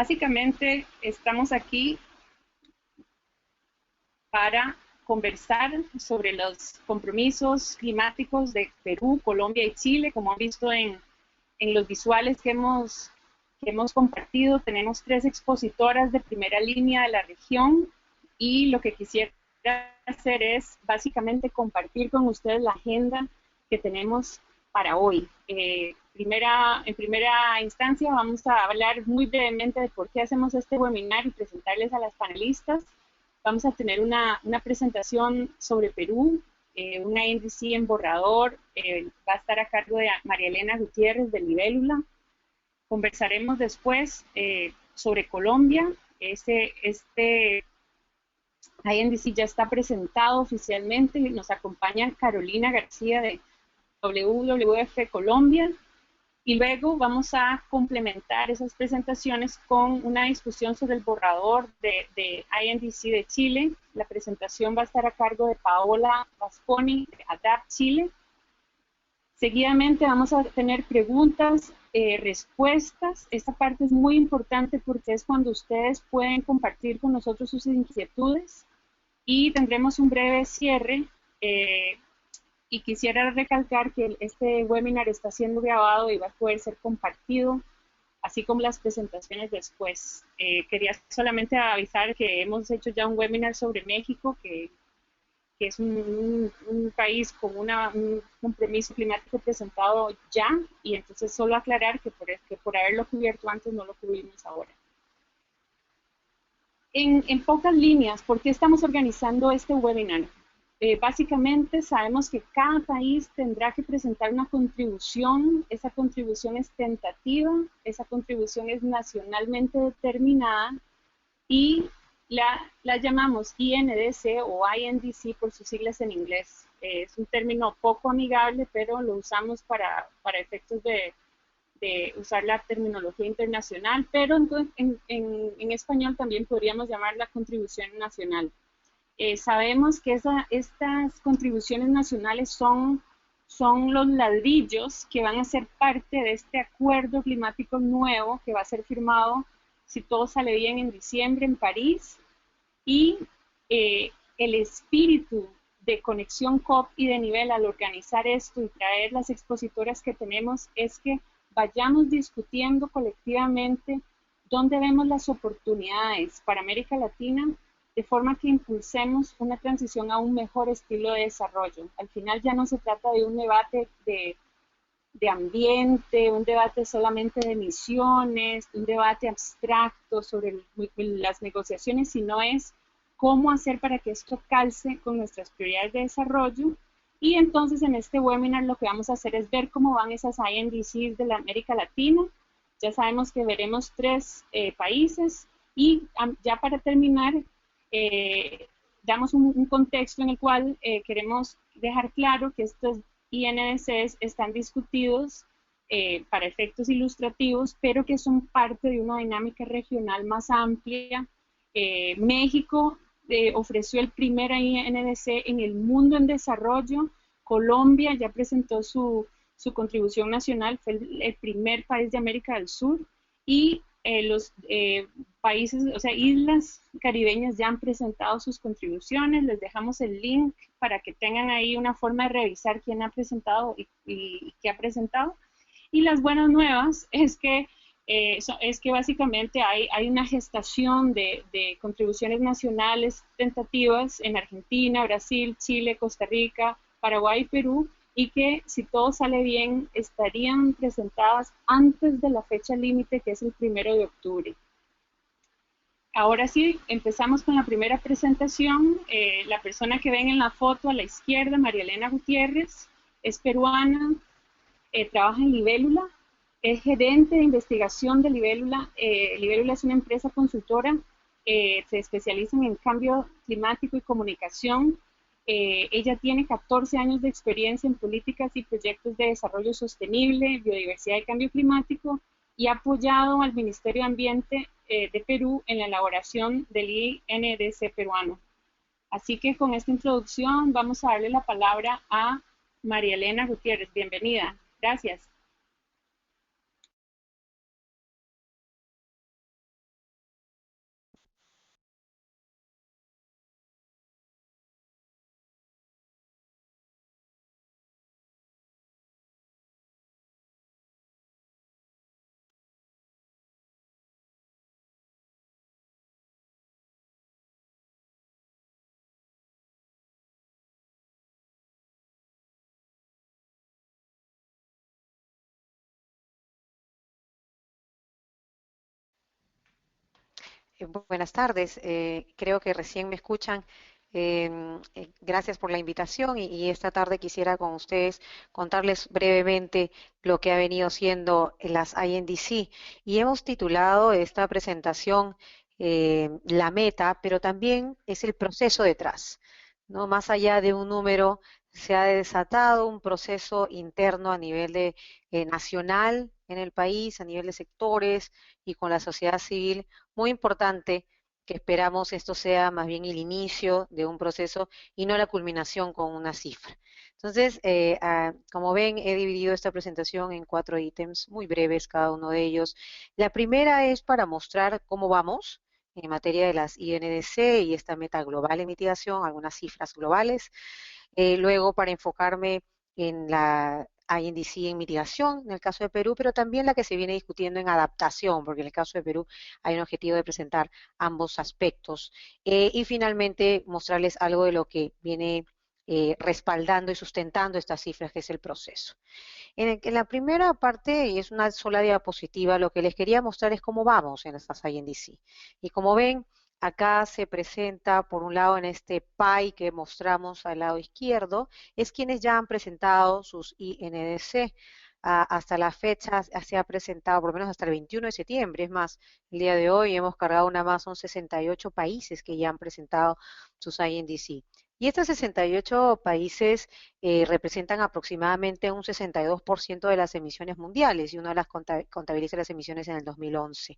Básicamente estamos aquí para conversar sobre los compromisos climáticos de Perú, Colombia y Chile. Como han visto en los visuales que hemos compartido, tenemos 3 expositoras de primera línea de la región y lo que quisiera hacer es básicamente compartir con ustedes la agenda que tenemos para hoy. En primera instancia vamos a hablar muy brevemente de por qué hacemos este webinar y presentarles a las panelistas. Vamos a tener una presentación sobre Perú, una índice en borrador, va a estar a cargo de María Elena Gutiérrez de Libélula. Conversaremos después sobre Colombia. Este INDC ya está presentado oficialmente. Nos acompaña Carolina García de WWF Colombia. Y luego vamos a complementar esas presentaciones con una discusión sobre el borrador de INDC de Chile. La presentación va a estar a cargo de Paola Vasconi de ADAPT Chile. Seguidamente vamos a tener preguntas, respuestas. Esta parte es muy importante porque es cuando ustedes pueden compartir con nosotros sus inquietudes. Y tendremos un breve cierre. Y quisiera recalcar que este webinar está siendo grabado y va a poder ser compartido, así como las presentaciones después. Quería solamente avisar que hemos hecho ya un webinar sobre México, que es un país con un compromiso climático presentado ya, y entonces solo aclarar que por haberlo cubierto antes no lo cubrimos ahora. En pocas líneas, ¿por qué estamos organizando este webinar? Básicamente sabemos que cada país tendrá que presentar una contribución. Esa contribución es tentativa, esa contribución es nacionalmente determinada y la llamamos INDC o INDC por sus siglas en inglés. Es un término poco amigable, pero lo usamos para efectos de usar la terminología internacional, pero en español también podríamos llamar la contribución nacional. Sabemos que estas contribuciones nacionales son los ladrillos que van a ser parte de este acuerdo climático nuevo que va a ser firmado, si todo sale bien, en diciembre en París. Y el espíritu de Conexión COP y de nivel al organizar esto y traer las expositoras que tenemos es que vayamos discutiendo colectivamente dónde vemos las oportunidades para América Latina, de forma que impulsemos una transición a un mejor estilo de desarrollo. Al final ya no se trata de un debate de ambiente, un debate solamente de emisiones, un debate abstracto sobre las negociaciones, sino es cómo hacer para que esto calce con nuestras prioridades de desarrollo. Y entonces en este webinar lo que vamos a hacer es ver cómo van esas INDCs de la América Latina. Ya sabemos que veremos 3 países y ya para terminar damos un contexto en el cual queremos dejar claro que estos INDCs están discutidos para efectos ilustrativos, pero que son parte de una dinámica regional más amplia. México ofreció el primer INDC en el mundo en desarrollo. Colombia ya presentó su contribución nacional, fue el primer país de América del Sur, y los países, o sea, islas caribeñas ya han presentado sus contribuciones. Les dejamos el link para que tengan ahí una forma de revisar quién ha presentado y qué ha presentado. Y las buenas nuevas es que básicamente hay una gestación de contribuciones nacionales tentativas en Argentina, Brasil, Chile, Costa Rica, Paraguay y Perú, y que si todo sale bien estarían presentadas antes de la fecha límite, que es el 1 de octubre. Ahora sí, empezamos con la primera presentación. La persona que ven en la foto a la izquierda, María Elena Gutiérrez, es peruana, trabaja en Libélula, es gerente de investigación de Libélula. Libélula es una empresa consultora, se especializa en cambio climático y comunicación. Ella tiene 14 años de experiencia en políticas y proyectos de desarrollo sostenible, biodiversidad y cambio climático, y ha apoyado al Ministerio de Ambiente de Perú en la elaboración del INDC peruano. Así que con esta introducción vamos a darle la palabra a María Elena Gutiérrez. Bienvenida. Gracias. Buenas tardes. Creo que recién me escuchan. Gracias por la invitación y esta tarde quisiera con ustedes contarles brevemente lo que ha venido siendo las INDC. Y hemos titulado esta presentación La meta, pero también es el proceso detrás, ¿no? Más allá de un número, se ha desatado un proceso interno a nivel de nacional en el país, a nivel de sectores y con la sociedad civil muy importante, que esperamos esto sea más bien el inicio de un proceso y no la culminación con una cifra. Entonces, como ven, he dividido esta presentación en 4 ítems muy breves cada uno de ellos. La primera es para mostrar cómo vamos en materia de las INDC y esta meta global de mitigación, algunas cifras globales. Luego, para enfocarme en la INDC en mitigación, en el caso de Perú, pero también la que se viene discutiendo en adaptación, porque en el caso de Perú hay un objetivo de presentar ambos aspectos. Y finalmente, mostrarles algo de lo que viene respaldando y sustentando estas cifras, que es el proceso. En la primera parte, y es una sola diapositiva, lo que les quería mostrar es cómo vamos en estas INDC. Y como ven, acá se presenta, por un lado, en este pie que mostramos al lado izquierdo, es quienes ya han presentado sus INDC. Hasta la fecha se ha presentado, por lo menos hasta el 21 de septiembre, es más, el día de hoy hemos cargado una más, son 68 países que ya han presentado sus INDC. Y estos 68 países representan aproximadamente un 62% de las emisiones mundiales, y uno las contabiliza las emisiones en el 2011.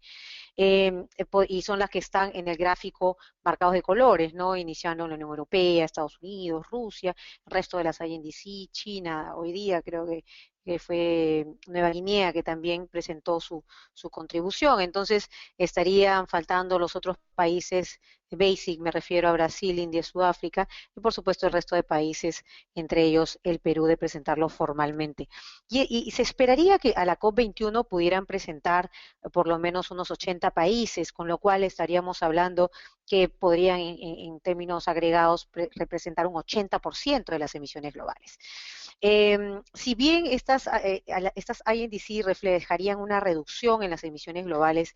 Y son las que están en el gráfico marcados de colores, ¿no? Iniciando en la Unión Europea, Estados Unidos, Rusia, el resto de las INDC, China, hoy día creo que fue Nueva Guinea que también presentó su contribución. Entonces estarían faltando los otros países basic, me refiero a Brasil, India, Sudáfrica, y por supuesto el resto de países, entre ellos el Perú, de presentarlo formalmente. Y se esperaría que a la COP21 pudieran presentar por lo menos unos 80 países, con lo cual estaríamos hablando que podrían en términos agregados representar un 80% de las emisiones globales. Si bien estas INDC reflejarían una reducción en las emisiones globales,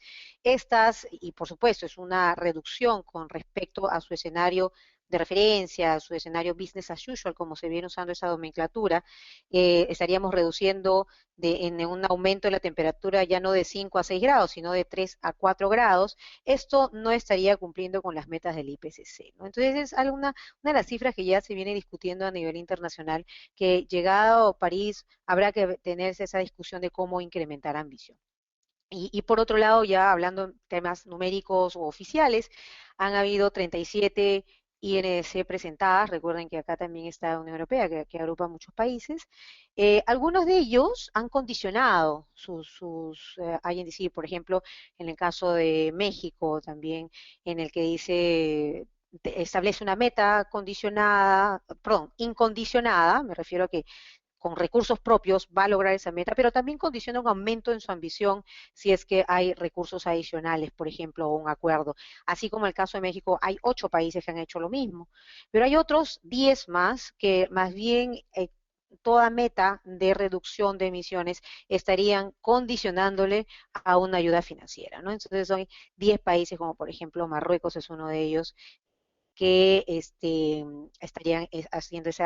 y por supuesto es una reducción con respecto a su escenario de referencia, a su escenario business as usual, como se viene usando esa nomenclatura, estaríamos reduciendo en un aumento de la temperatura ya no de 5 a 6 grados, sino de 3 a 4 grados. Esto no estaría cumpliendo con las metas del IPCC, ¿no? Entonces es una de las cifras que ya se viene discutiendo a nivel internacional, que llegado París habrá que tenerse esa discusión de cómo incrementar ambición. Y por otro lado, ya hablando en temas numéricos o oficiales, han habido 37 INDC presentadas. Recuerden que acá también está la Unión Europea, que agrupa muchos países. Algunos de ellos han condicionado sus INDC, por ejemplo, en el caso de México también, en el que dice, establece una meta condicionada, perdón, incondicionada, me refiero a que con recursos propios va a lograr esa meta, pero también condiciona un aumento en su ambición si es que hay recursos adicionales, por ejemplo, o un acuerdo. Así como en el caso de México, hay 8 países que han hecho lo mismo, pero hay otros 10 más que más bien toda meta de reducción de emisiones estarían condicionándole a una ayuda financiera, ¿no? Entonces hay 10 países, como por ejemplo Marruecos es uno de ellos, que estarían haciendo ese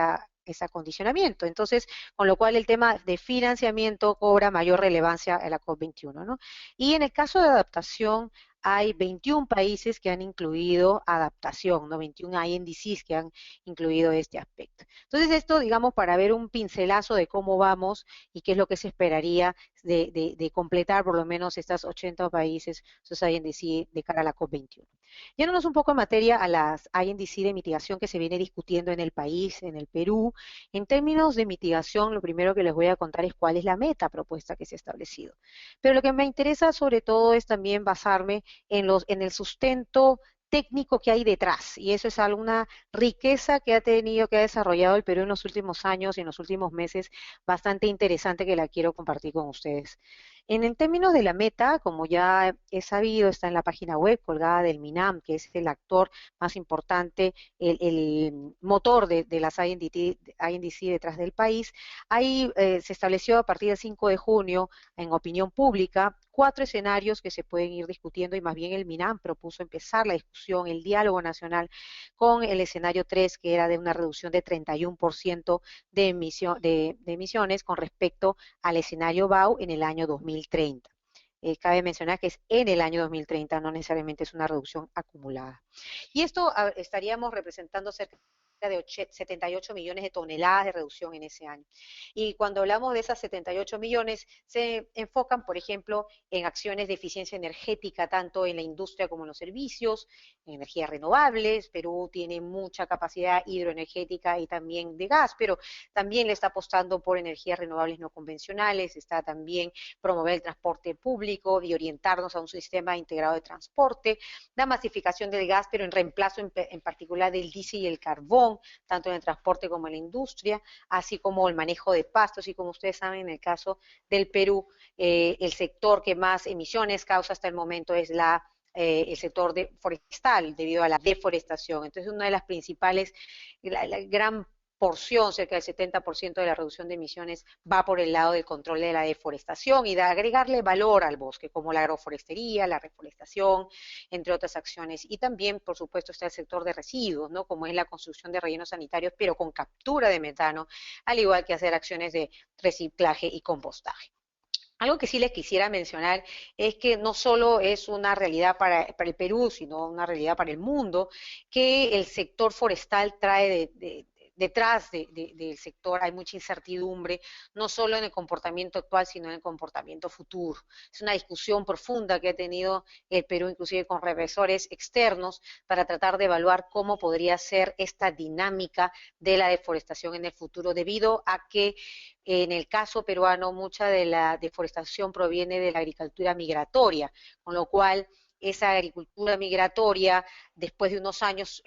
acondicionamiento. Entonces, con lo cual el tema de financiamiento cobra mayor relevancia en la COP21, ¿no? Y en el caso de adaptación, hay 21 países que han incluido adaptación, ¿no? 21 INDCs que han incluido este aspecto. Entonces, esto, digamos, para ver un pincelazo de cómo vamos y qué es lo que se esperaría de completar por lo menos estas 80 países, sus INDC de cara a la COP21. Yéndonos un poco en materia a las INDC de mitigación que se viene discutiendo en el país, en el Perú. En términos de mitigación, lo primero que les voy a contar es cuál es la meta propuesta que se ha establecido. Pero lo que me interesa sobre todo es también basarme en el sustento técnico que hay detrás, y eso es alguna riqueza que ha desarrollado el Perú en los últimos años y en los últimos meses, bastante interesante, que la quiero compartir con ustedes. En el término de la meta, como ya he sabido, está en la página web colgada del MINAM, que es el actor más importante, el motor de las INDC detrás del país. Ahí se estableció a partir del 5 de junio en opinión pública 4 escenarios que se pueden ir discutiendo y más bien el MINAM propuso empezar la discusión, el diálogo nacional con el escenario 3, que era de una reducción de 31% de emisiones con respecto al escenario BAU en el año 2030. Cabe mencionar que es en el año 2030, no necesariamente es una reducción acumulada. Y esto estaríamos representando cerca de 78 millones de toneladas de reducción en ese año. Y cuando hablamos de esas 78 millones, se enfocan, por ejemplo, en acciones de eficiencia energética, tanto en la industria como en los servicios, en energías renovables. Perú tiene mucha capacidad hidroenergética y también de gas, pero también le está apostando por energías renovables no convencionales, está también promover el transporte público y orientarnos a un sistema integrado de transporte, la masificación del gas, pero en reemplazo en particular del diésel y el carbón, tanto en el transporte como en la industria, así como el manejo de pastos, y como ustedes saben, en el caso del Perú, el sector que más emisiones causa hasta el momento es el sector forestal, debido a la deforestación. Entonces, una de las principales, la gran porción, cerca del 70% de la reducción de emisiones, va por el lado del control de la deforestación y de agregarle valor al bosque, como la agroforestería, la reforestación, entre otras acciones. Y también, por supuesto, está el sector de residuos, ¿no? Como es la construcción de rellenos sanitarios, pero con captura de metano, al igual que hacer acciones de reciclaje y compostaje. Algo que sí les quisiera mencionar es que no solo es una realidad para el Perú, sino una realidad para el mundo, que el sector forestal trae detrás del sector hay mucha incertidumbre, no solo en el comportamiento actual, sino en el comportamiento futuro. Es una discusión profunda que ha tenido el Perú, inclusive con revisores externos, para tratar de evaluar cómo podría ser esta dinámica de la deforestación en el futuro, debido a que en el caso peruano mucha de la deforestación proviene de la agricultura migratoria, con lo cual esa agricultura migratoria, después de unos años,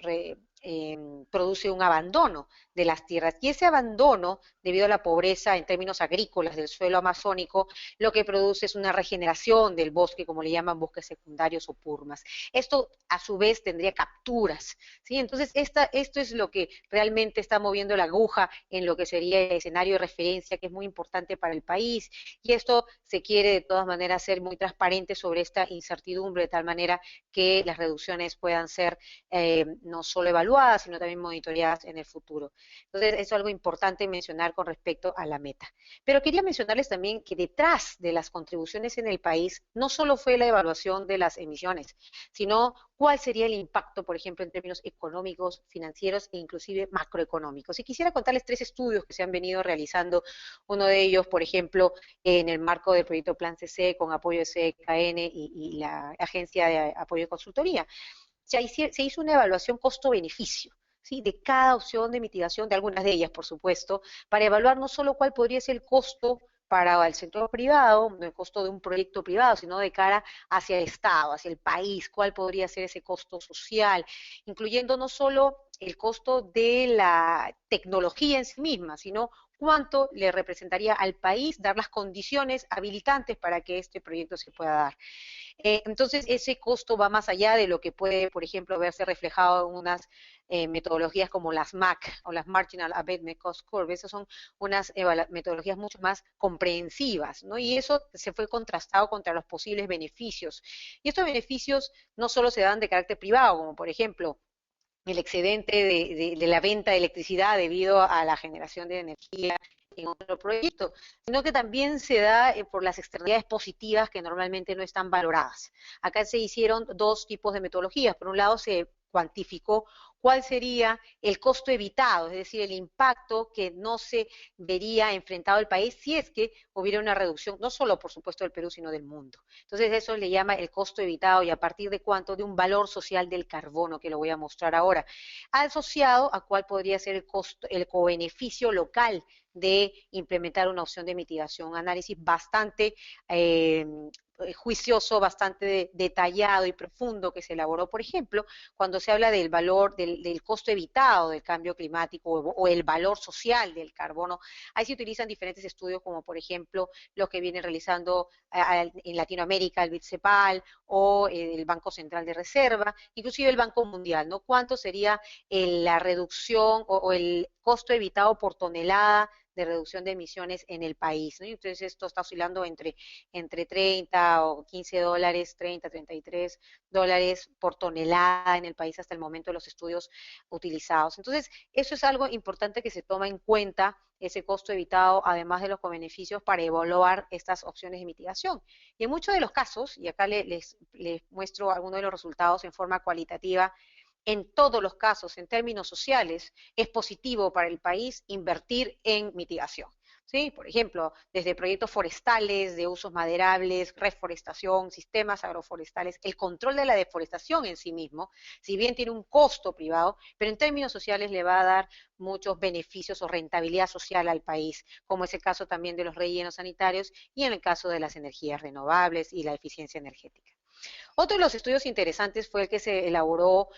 produce un abandono de las tierras. Y ese abandono, debido a la pobreza en términos agrícolas del suelo amazónico, lo que produce es una regeneración del bosque, como le llaman bosques secundarios o purmas. Esto, a su vez, tendría capturas, ¿sí? Entonces, esto es lo que realmente está moviendo la aguja en lo que sería el escenario de referencia, que es muy importante para el país. Y esto se quiere, de todas maneras, ser muy transparente sobre esta incertidumbre, de tal manera que las reducciones puedan ser no solo evaluadas, sino también monitoreadas en el futuro. Entonces, eso es algo importante mencionar con respecto a la meta. Pero quería mencionarles también que detrás de las contribuciones en el país, no solo fue la evaluación de las emisiones, sino cuál sería el impacto, por ejemplo, en términos económicos, financieros e inclusive macroeconómicos. Y quisiera contarles 3 estudios que se han venido realizando, uno de ellos, por ejemplo, en el marco del proyecto Plan CC, con apoyo de CKN y la Agencia de Apoyo y Consultoría. Se hizo una evaluación costo-beneficio, ¿sí? De cada opción de mitigación, de algunas de ellas, por supuesto, para evaluar no solo cuál podría ser el costo para el sector privado, no el costo de un proyecto privado, sino de cara hacia el Estado, hacia el país, cuál podría ser ese costo social, incluyendo no solo el costo de la tecnología en sí misma, sino cuánto le representaría al país dar las condiciones habilitantes para que este proyecto se pueda dar. Entonces, ese costo va más allá de lo que puede, por ejemplo, verse reflejado en unas metodologías como las MAC o las Marginal Abatement Cost Curve. Esas son unas metodologías mucho más comprensivas, ¿no? Y eso se fue contrastado contra los posibles beneficios. Y estos beneficios no solo se dan de carácter privado, como por ejemplo el excedente de la venta de electricidad debido a la generación de energía en otro proyecto, sino que también se da por las externalidades positivas que normalmente no están valoradas. Acá se hicieron 2 tipos de metodologías. Por un lado, se cuantificó cuál sería el costo evitado, es decir, el impacto que no se vería enfrentado el país si es que hubiera una reducción, no solo por supuesto del Perú, sino del mundo. Entonces eso le llama el costo evitado, y a partir de cuánto, de un valor social del carbono, que lo voy a mostrar ahora, asociado a cuál podría ser el costo, el cobeneficio local de implementar una opción de mitigación, un análisis bastante juicioso, bastante detallado y profundo que se elaboró, por ejemplo, cuando se habla del valor, de del costo evitado del cambio climático o el valor social del carbono. Ahí se utilizan diferentes estudios como por ejemplo los que viene realizando en Latinoamérica el BITCEPAL o el Banco Central de Reserva, inclusive el Banco Mundial, ¿no? ¿Cuánto sería la reducción o el costo evitado por tonelada de reducción de emisiones en el país, ¿no? Y entonces esto está oscilando entre 30 o 15 dólares, 30, 33 dólares por tonelada en el país hasta el momento de los estudios utilizados. Entonces, eso es algo importante que se toma en cuenta, ese costo evitado, además de los beneficios, para evaluar estas opciones de mitigación. Y en muchos de los casos, y acá les muestro algunos de los resultados en forma cualitativa, en todos los casos, en términos sociales, es positivo para el país invertir en mitigación. ¿Sí? Por ejemplo, desde proyectos forestales, de usos maderables, reforestación, sistemas agroforestales, el control de la deforestación en sí mismo, si bien tiene un costo privado, pero en términos sociales le va a dar muchos beneficios o rentabilidad social al país, como es el caso también de los rellenos sanitarios y en el caso de las energías renovables y la eficiencia energética. Otro de los estudios interesantes fue el que se elaboró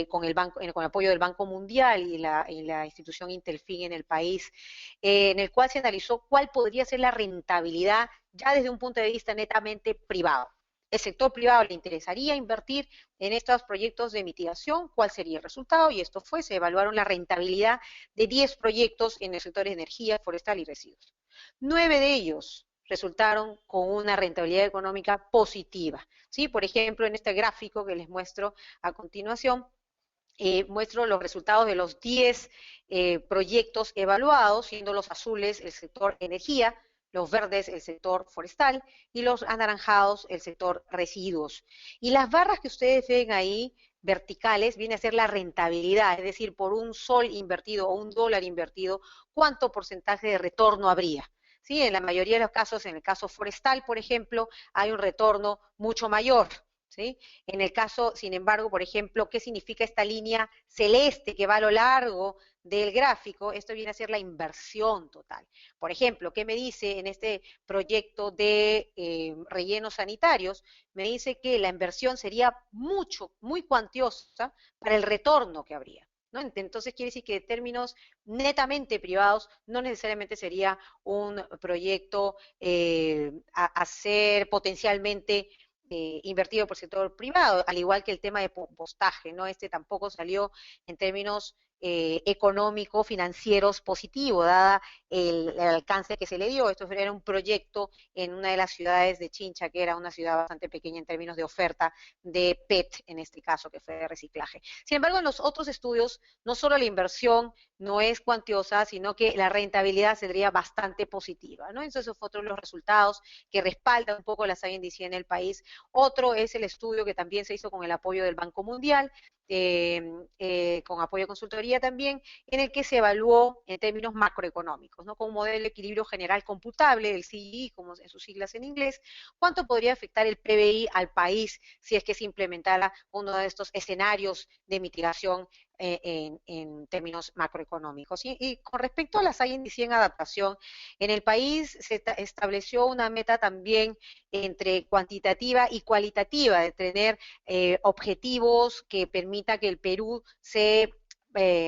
con el apoyo del Banco Mundial y la institución Intelfin en el país, en el cual se analizó cuál podría ser la rentabilidad ya desde un punto de vista netamente privado. El sector privado le interesaría invertir en estos proyectos de mitigación, ¿cuál sería el resultado? Y esto fue, se evaluaron la rentabilidad de 10 proyectos en el sector de energía, forestal y residuos. 9 de ellos resultaron con una rentabilidad económica positiva. ¿Sí? Por ejemplo, en este gráfico que les muestro a continuación, muestro los resultados de los 10 proyectos evaluados, siendo los azules el sector energía, los verdes el sector forestal y los anaranjados el sector residuos. Y las barras que ustedes ven ahí verticales viene a ser la rentabilidad, es decir, por un sol invertido o un dólar invertido, ¿cuánto porcentaje de retorno habría? ¿Sí? En la mayoría de los casos, en el caso forestal, por ejemplo, hay un retorno mucho mayor. ¿Sí? En el caso, sin embargo, por ejemplo, ¿qué significa esta línea celeste que va a lo largo del gráfico? Esto viene a ser la inversión total. Por ejemplo, ¿qué me dice en este proyecto de rellenos sanitarios? Me dice que la inversión sería muy cuantiosa para el retorno que habría. ¿No? Entonces quiere decir que en términos netamente privados no necesariamente sería un proyecto a ser potencialmente invertido por el sector privado, al igual que el tema de postaje, ¿no? Este tampoco salió en términos económicos, financieros positivo, dada el alcance que se le dio. Esto era un proyecto en una de las ciudades de Chincha, que era una ciudad bastante pequeña en términos de oferta de PET, en este caso, que fue de reciclaje. Sin embargo, en los otros estudios, no solo la inversión no es cuantiosa, sino que la rentabilidad sería bastante positiva, ¿no? Entonces, esos fueron los resultados que respaldan un poco la SAINDIC en el país. Otro es el estudio que también se hizo con el apoyo del Banco Mundial, con apoyo de consultoría también, en el que se evaluó en términos macroeconómicos, ¿no? Con un modelo de equilibrio general computable, el CGI, como en sus siglas en inglés, cuánto podría afectar el PBI al país si es que se implementara uno de estos escenarios de mitigación en términos macroeconómicos. Y con respecto a la SAINDIC en adaptación, en el país se estableció una meta también entre cuantitativa y cualitativa, de tener objetivos que permita que el Perú se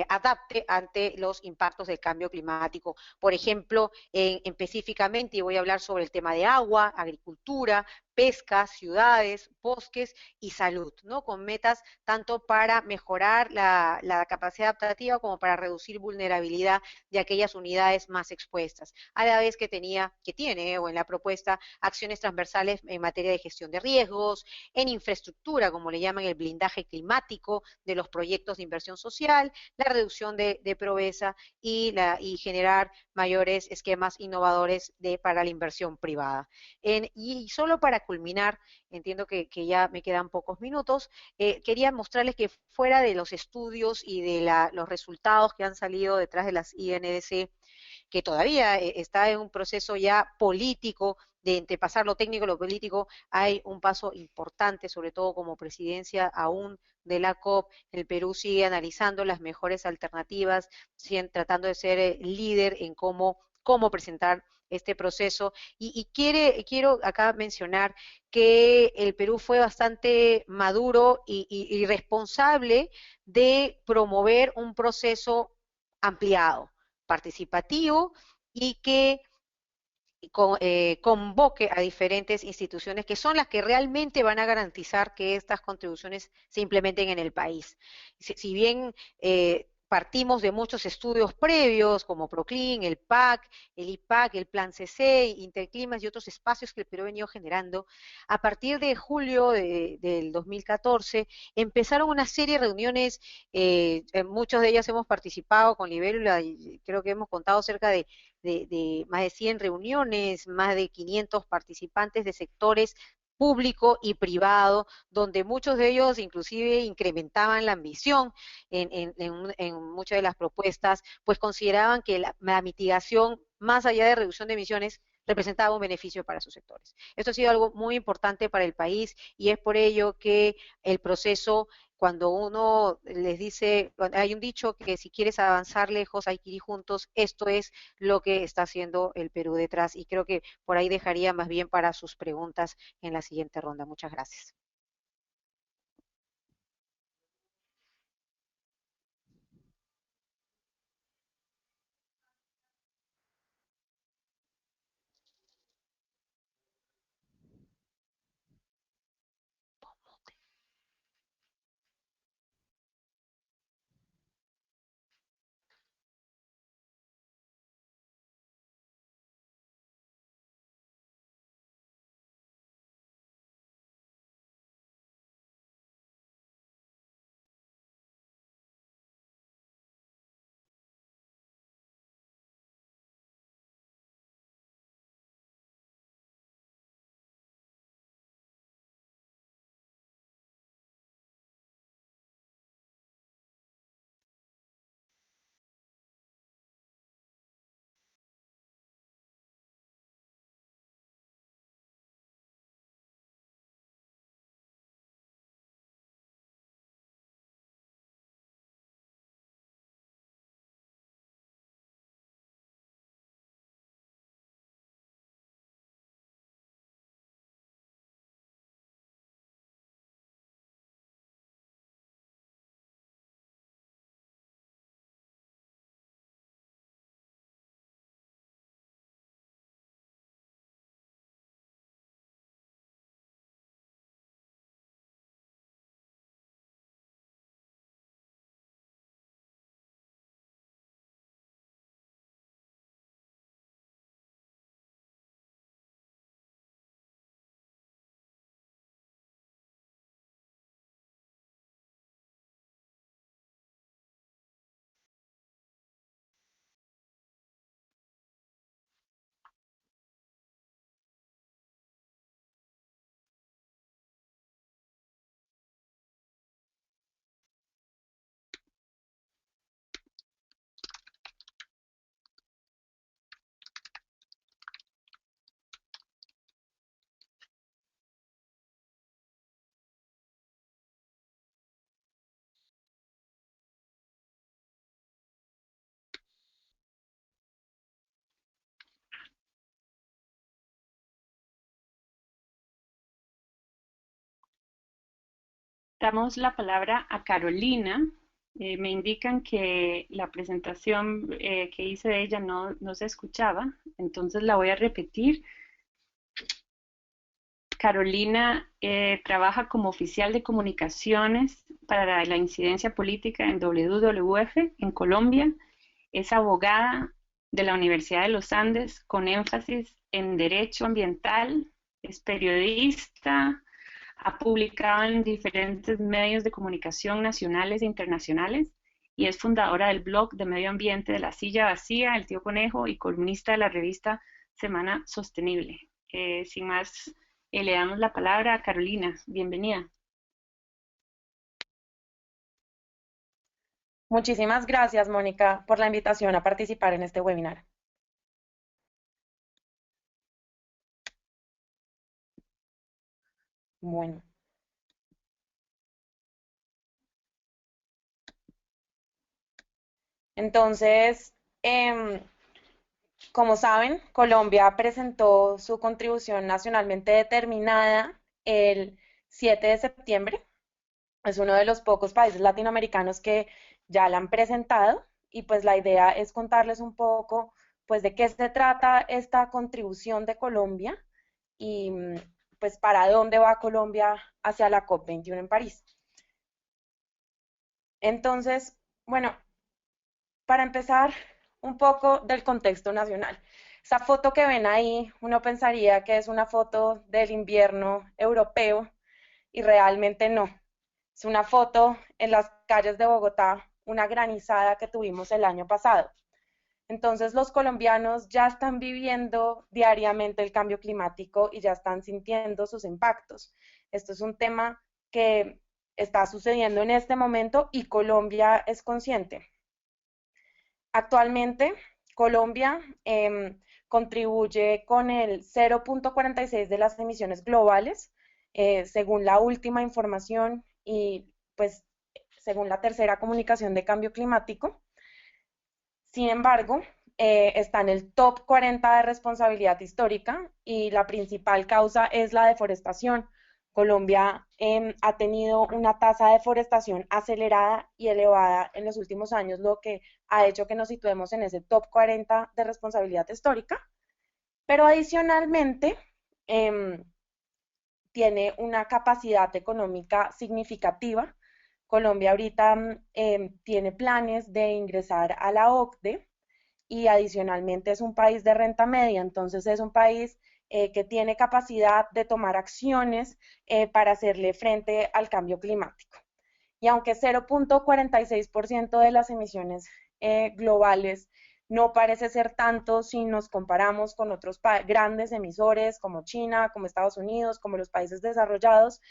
adapte ante los impactos del cambio climático. Por ejemplo, específicamente, y voy a hablar sobre el tema de agua, agricultura, pesca, ciudades, bosques y salud, ¿no? Con metas tanto para mejorar la capacidad adaptativa como para reducir vulnerabilidad de aquellas unidades más expuestas, a la vez que tiene o en la propuesta acciones transversales en materia de gestión de riesgos, en infraestructura, como le llaman el blindaje climático de los proyectos de inversión social, la reducción de pobreza y generar mayores esquemas innovadores para la inversión privada. Y solo para culminar, entiendo que ya me quedan pocos minutos, quería mostrarles que fuera de los estudios y de los resultados que han salido detrás de las INDC, que todavía está en un proceso ya político, de entre pasar lo técnico y lo político, hay un paso importante, sobre todo como presidencia aún de la COP. El Perú sigue analizando las mejores alternativas, tratando de ser líder en cómo presentar este proceso. Y quiero acá mencionar que el Perú fue bastante maduro y responsable de promover un proceso ampliado, participativo y que convoque a diferentes instituciones que son las que realmente van a garantizar que estas contribuciones se implementen en el país. Si bien partimos de muchos estudios previos, como Proclin, el PAC, el IPAC, el Plan CC, Interclimas y otros espacios que el Perú ha venido generando, a partir de julio del 2014 empezaron una serie de reuniones, en muchas de ellas hemos participado con Libélula y creo que hemos contado cerca de más de 100 reuniones, más de 500 participantes de sectores público y privado, donde muchos de ellos inclusive incrementaban la ambición en muchas de las propuestas, pues consideraban que la mitigación, más allá de reducción de emisiones, representaba un beneficio para sus sectores. Esto ha sido algo muy importante para el país y es por ello que el proceso, cuando uno les dice, hay un dicho que si quieres avanzar lejos hay que ir juntos, esto es lo que está haciendo el Perú detrás y creo que por ahí dejaría más bien para sus preguntas en la siguiente ronda. Muchas gracias. Damos la palabra a Carolina. Me indican que la presentación que hice de ella no se escuchaba, entonces la voy a repetir. Carolina trabaja como oficial de comunicaciones para la incidencia política en WWF en Colombia. Es abogada de la Universidad de los Andes con énfasis en derecho ambiental. Es periodista, ha publicado en diferentes medios de comunicación nacionales e internacionales y es fundadora del blog de medio ambiente de La Silla Vacía, El Tío Conejo y columnista de la revista Semana Sostenible. Sin más, le damos la palabra a Carolina. Bienvenida. Muchísimas gracias, Mónica, por la invitación a participar en este webinar. Bueno, entonces, Como saben, Colombia presentó su contribución nacionalmente determinada el 7 de septiembre. Es uno de los pocos países latinoamericanos que ya la han presentado y pues la idea es contarles un poco pues de qué se trata esta contribución de Colombia y pues para dónde va Colombia hacia la COP21 en París. Entonces, bueno, para empezar, un poco del contexto nacional. Esa foto que ven ahí, uno pensaría que es una foto del invierno europeo y realmente no. Es una foto en las calles de Bogotá, una granizada que tuvimos el año pasado. Entonces los colombianos ya están viviendo diariamente el cambio climático y ya están sintiendo sus impactos. Esto es un tema que está sucediendo en este momento y Colombia es consciente. Actualmente, Colombia contribuye con el 0,46 de las emisiones globales, según la última información y pues según la tercera comunicación de cambio climático. Sin embargo, está en el top 40 de responsabilidad histórica y la principal causa es la deforestación. Colombia ha tenido una tasa de deforestación acelerada y elevada en los últimos años, lo que ha hecho que nos situemos en ese top 40 de responsabilidad histórica. Pero adicionalmente, eh, tiene una capacidad económica significativa. Colombia ahorita tiene planes de ingresar a la OCDE y adicionalmente es un país de renta media, entonces es un país que tiene capacidad de tomar acciones para hacerle frente al cambio climático. Y aunque 0,46% de las emisiones globales no parece ser tanto si nos comparamos con otros grandes emisores como China, como Estados Unidos, como los países desarrollados,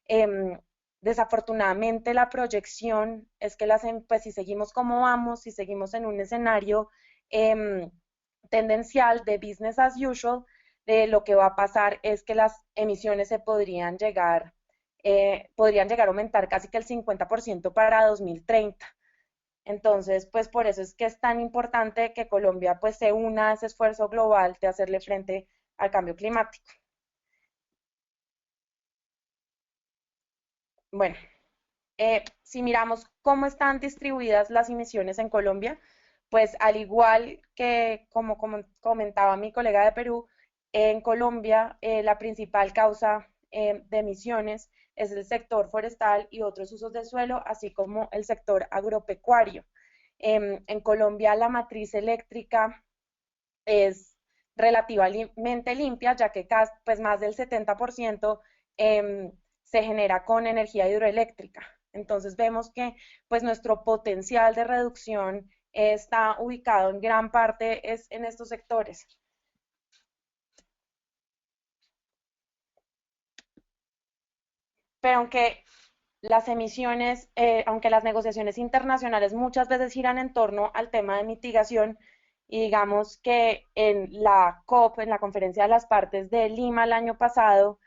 eh, desafortunadamente la proyección es que pues, si seguimos como vamos, si seguimos en un escenario tendencial de business as usual, lo que va a pasar es que las emisiones se podrían llegar a aumentar casi que el 50% para 2030. Entonces, pues por eso es que es tan importante que Colombia pues se una a ese esfuerzo global de hacerle frente al cambio climático. Bueno, si miramos cómo están distribuidas las emisiones en Colombia, pues al igual que como comentaba mi colega de Perú, en Colombia la principal causa de emisiones es el sector forestal y otros usos de suelo, así como el sector agropecuario. En Colombia la matriz eléctrica es relativamente limpia, ya que pues más del 70% se genera con energía hidroeléctrica. Entonces vemos que pues nuestro potencial de reducción está ubicado en gran parte en estos sectores. Pero aunque las negociaciones internacionales muchas veces giran en torno al tema de mitigación, y digamos que en la COP, en la Conferencia de las Partes de Lima el año pasado,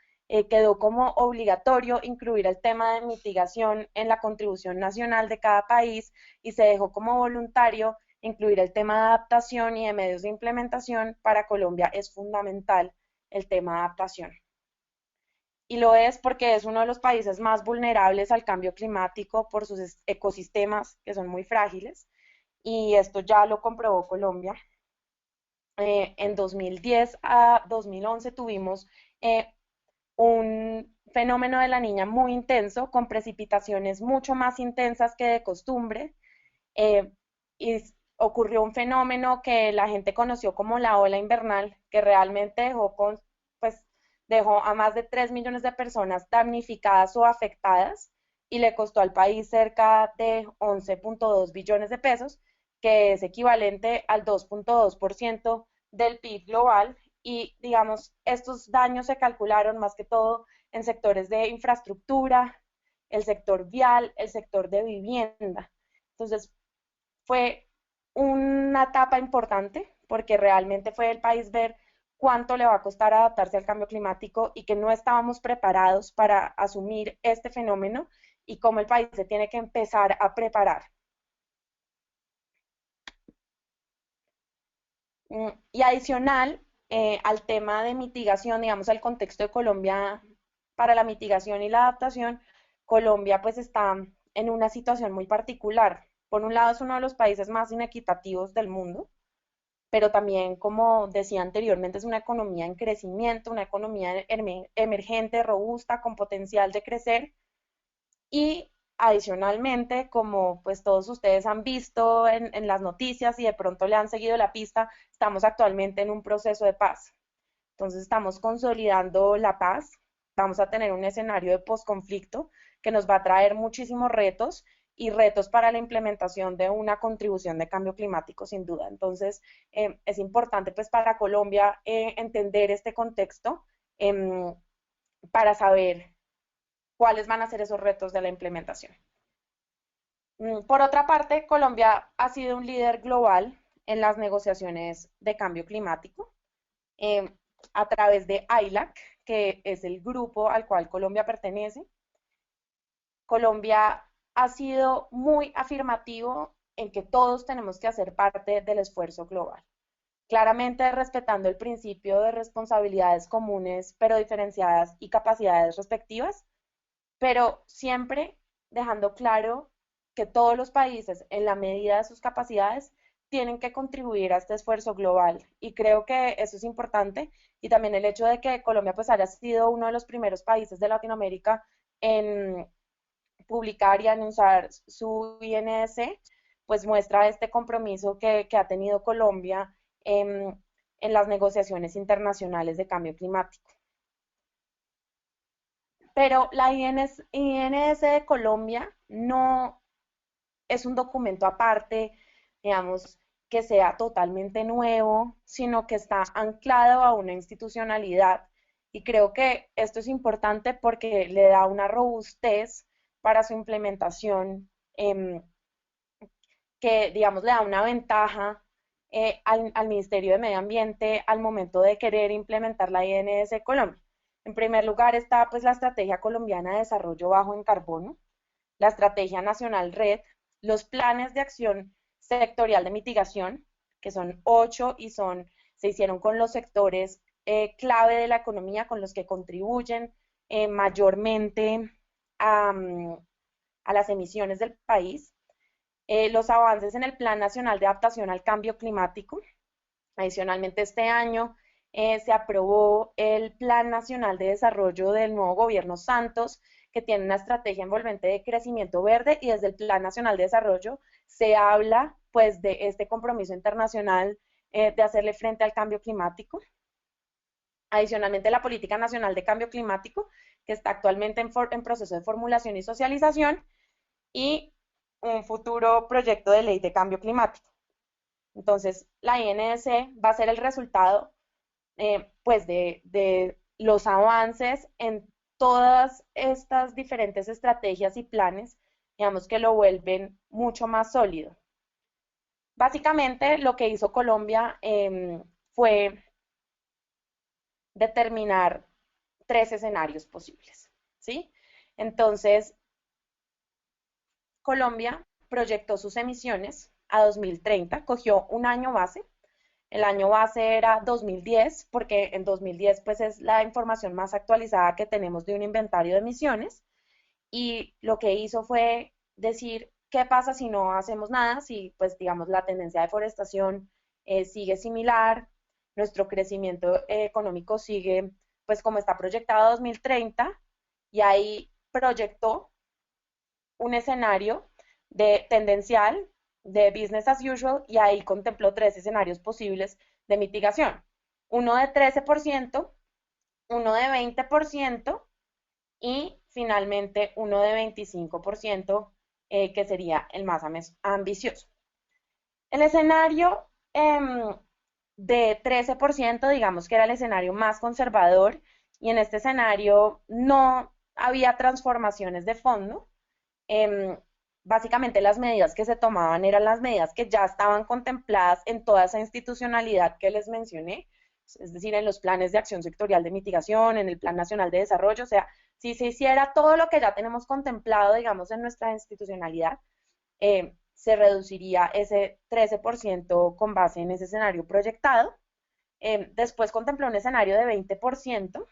quedó como obligatorio incluir el tema de mitigación en la contribución nacional de cada país y se dejó como voluntario incluir el tema de adaptación y de medios de implementación. Para Colombia es fundamental el tema de adaptación. Y lo es porque es uno de los países más vulnerables al cambio climático por sus ecosistemas que son muy frágiles y esto ya lo comprobó Colombia. En 2010 a 2011 tuvimos un fenómeno de la niña muy intenso, con precipitaciones mucho más intensas que de costumbre, eh, y ocurrió un fenómeno que la gente conoció como la ola invernal, que realmente pues, dejó a más de 3 millones de personas damnificadas o afectadas y le costó al país cerca de 11,2 billones de pesos, que es equivalente al 2,2% del PIB global. Y digamos, estos daños se calcularon más que todo en sectores de infraestructura, el sector vial, el sector de vivienda. Entonces, fue una etapa importante porque realmente fue el país ver cuánto le va a costar adaptarse al cambio climático y que no estábamos preparados para asumir este fenómeno y cómo el país se tiene que empezar a preparar. Y adicional al tema de mitigación, digamos, al contexto de Colombia para la mitigación y la adaptación, Colombia pues está en una situación muy particular. Por un lado es uno de los países más inequitativos del mundo, pero también, como decía anteriormente, es una economía en crecimiento, una economía emergente, robusta, con potencial de crecer y adicionalmente, como pues todos ustedes han visto en las noticias y de pronto le han seguido la pista, estamos actualmente en un proceso de paz. Entonces estamos consolidando la paz, vamos a tener un escenario de posconflicto que nos va a traer muchísimos retos y retos para la implementación de una contribución de cambio climático, sin duda. Entonces, es importante pues para Colombia entender este contexto eh, para saber cuáles van a ser esos retos de la implementación. Por otra parte, Colombia ha sido un líder global en las negociaciones de cambio climático eh, a través de ILAC, que es el grupo al cual Colombia pertenece. Colombia ha sido muy afirmativo en que todos tenemos que hacer parte del esfuerzo global, claramente respetando el principio de responsabilidades comunes pero diferenciadas y capacidades respectivas, pero siempre dejando claro que todos los países, en la medida de sus capacidades, tienen que contribuir a este esfuerzo global. Y creo que eso es importante. Y también el hecho de que Colombia pues haya sido uno de los primeros países de Latinoamérica en publicar y anunciar su INS, pues muestra este compromiso que ha tenido Colombia en las negociaciones internacionales de cambio climático. Pero la INS de Colombia no es un documento aparte, digamos, que sea totalmente nuevo, sino que está anclado a una institucionalidad. Y creo que esto es importante porque le da una robustez para su implementación, que, digamos, le da una ventaja al Ministerio de Medio Ambiente al momento de querer implementar la INS de Colombia. En primer lugar está pues la Estrategia Colombiana de Desarrollo Bajo en Carbono, la Estrategia Nacional Red, los planes de acción sectorial de mitigación, que son 8 y se hicieron con los sectores clave de la economía, con los que contribuyen mayormente a, a, las emisiones del país, los avances en el Plan Nacional de Adaptación al Cambio Climático. Adicionalmente, este año se aprobó el Plan Nacional de Desarrollo del nuevo gobierno Santos, que tiene una estrategia envolvente de crecimiento verde, y desde el Plan Nacional de Desarrollo se habla pues de este compromiso internacional de hacerle frente al cambio climático. Adicionalmente, la Política Nacional de Cambio Climático, que está actualmente en proceso de formulación y socialización, y un futuro proyecto de ley de cambio climático. Entonces, la INS va a ser el resultado pues de los avances en todas estas diferentes estrategias y planes, digamos, que lo vuelven mucho más sólido. Básicamente, lo que hizo Colombia fue determinar 3 escenarios posibles, ¿sí? Entonces, Colombia proyectó sus emisiones a 2030, cogió un año base. El año base era 2010, porque en 2010 pues es la información más actualizada que tenemos de un inventario de emisiones, y lo que hizo fue decir qué pasa si no hacemos nada, si pues digamos la tendencia de deforestación sigue similar, nuestro crecimiento económico sigue pues como está proyectado a 2030, y ahí proyectó un escenario de tendencial de business as usual, y ahí contempló 3 escenarios posibles de mitigación. Uno de 13%, uno de 20% y finalmente uno de 25%, que sería el más ambicioso. El escenario de 13%, digamos que era el escenario más conservador, y en este escenario no había transformaciones de fondo. Básicamente las medidas que se tomaban eran las medidas que ya estaban contempladas en toda esa institucionalidad que les mencioné, es decir, en los planes de acción sectorial de mitigación, en el Plan Nacional de Desarrollo. O sea, si se hiciera todo lo que ya tenemos contemplado, digamos, en nuestra institucionalidad, se reduciría ese 13% con base en ese escenario proyectado. Después contempló un escenario de 20%,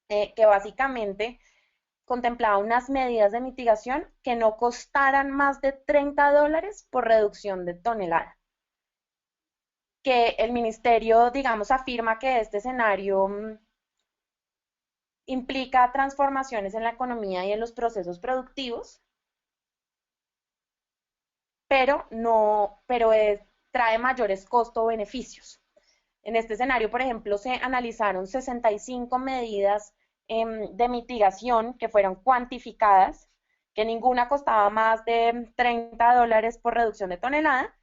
que básicamente contemplaba unas medidas de mitigación que no costaran más de $30 por reducción de tonelada. Que el ministerio, digamos, afirma que este escenario implica transformaciones en la economía y en los procesos productivos, pero trae mayores costo-beneficios. En este escenario, por ejemplo, se analizaron 65 medidas de mitigación que fueron cuantificadas, que ninguna costaba más de $30 por reducción de tonelada,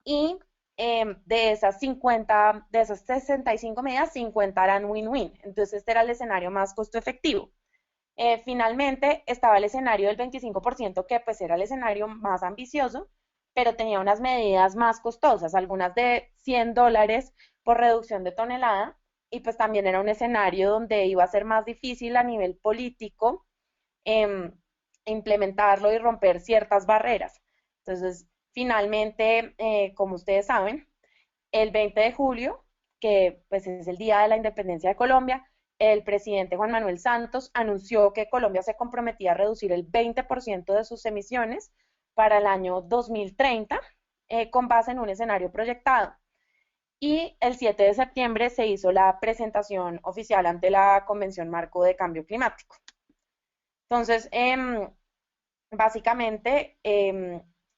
y de esas 65 medidas, 50 eran win-win. Entonces, este era el escenario más costo efectivo. Finalmente, estaba el escenario del 25%, que pues era el escenario más ambicioso, pero tenía unas medidas más costosas, algunas de $100 por reducción de tonelada, y pues también era un escenario donde iba a ser más difícil a nivel político implementarlo y romper ciertas barreras. Entonces, finalmente, como ustedes saben, el 20 de julio, que pues es el Día de la Independencia de Colombia, el presidente Juan Manuel Santos anunció que Colombia se comprometía a reducir el 20% de sus emisiones para el año 2030, con base en un escenario proyectado. Y el 7 de septiembre se hizo la presentación oficial ante la Convención Marco de Cambio Climático. Entonces, básicamente,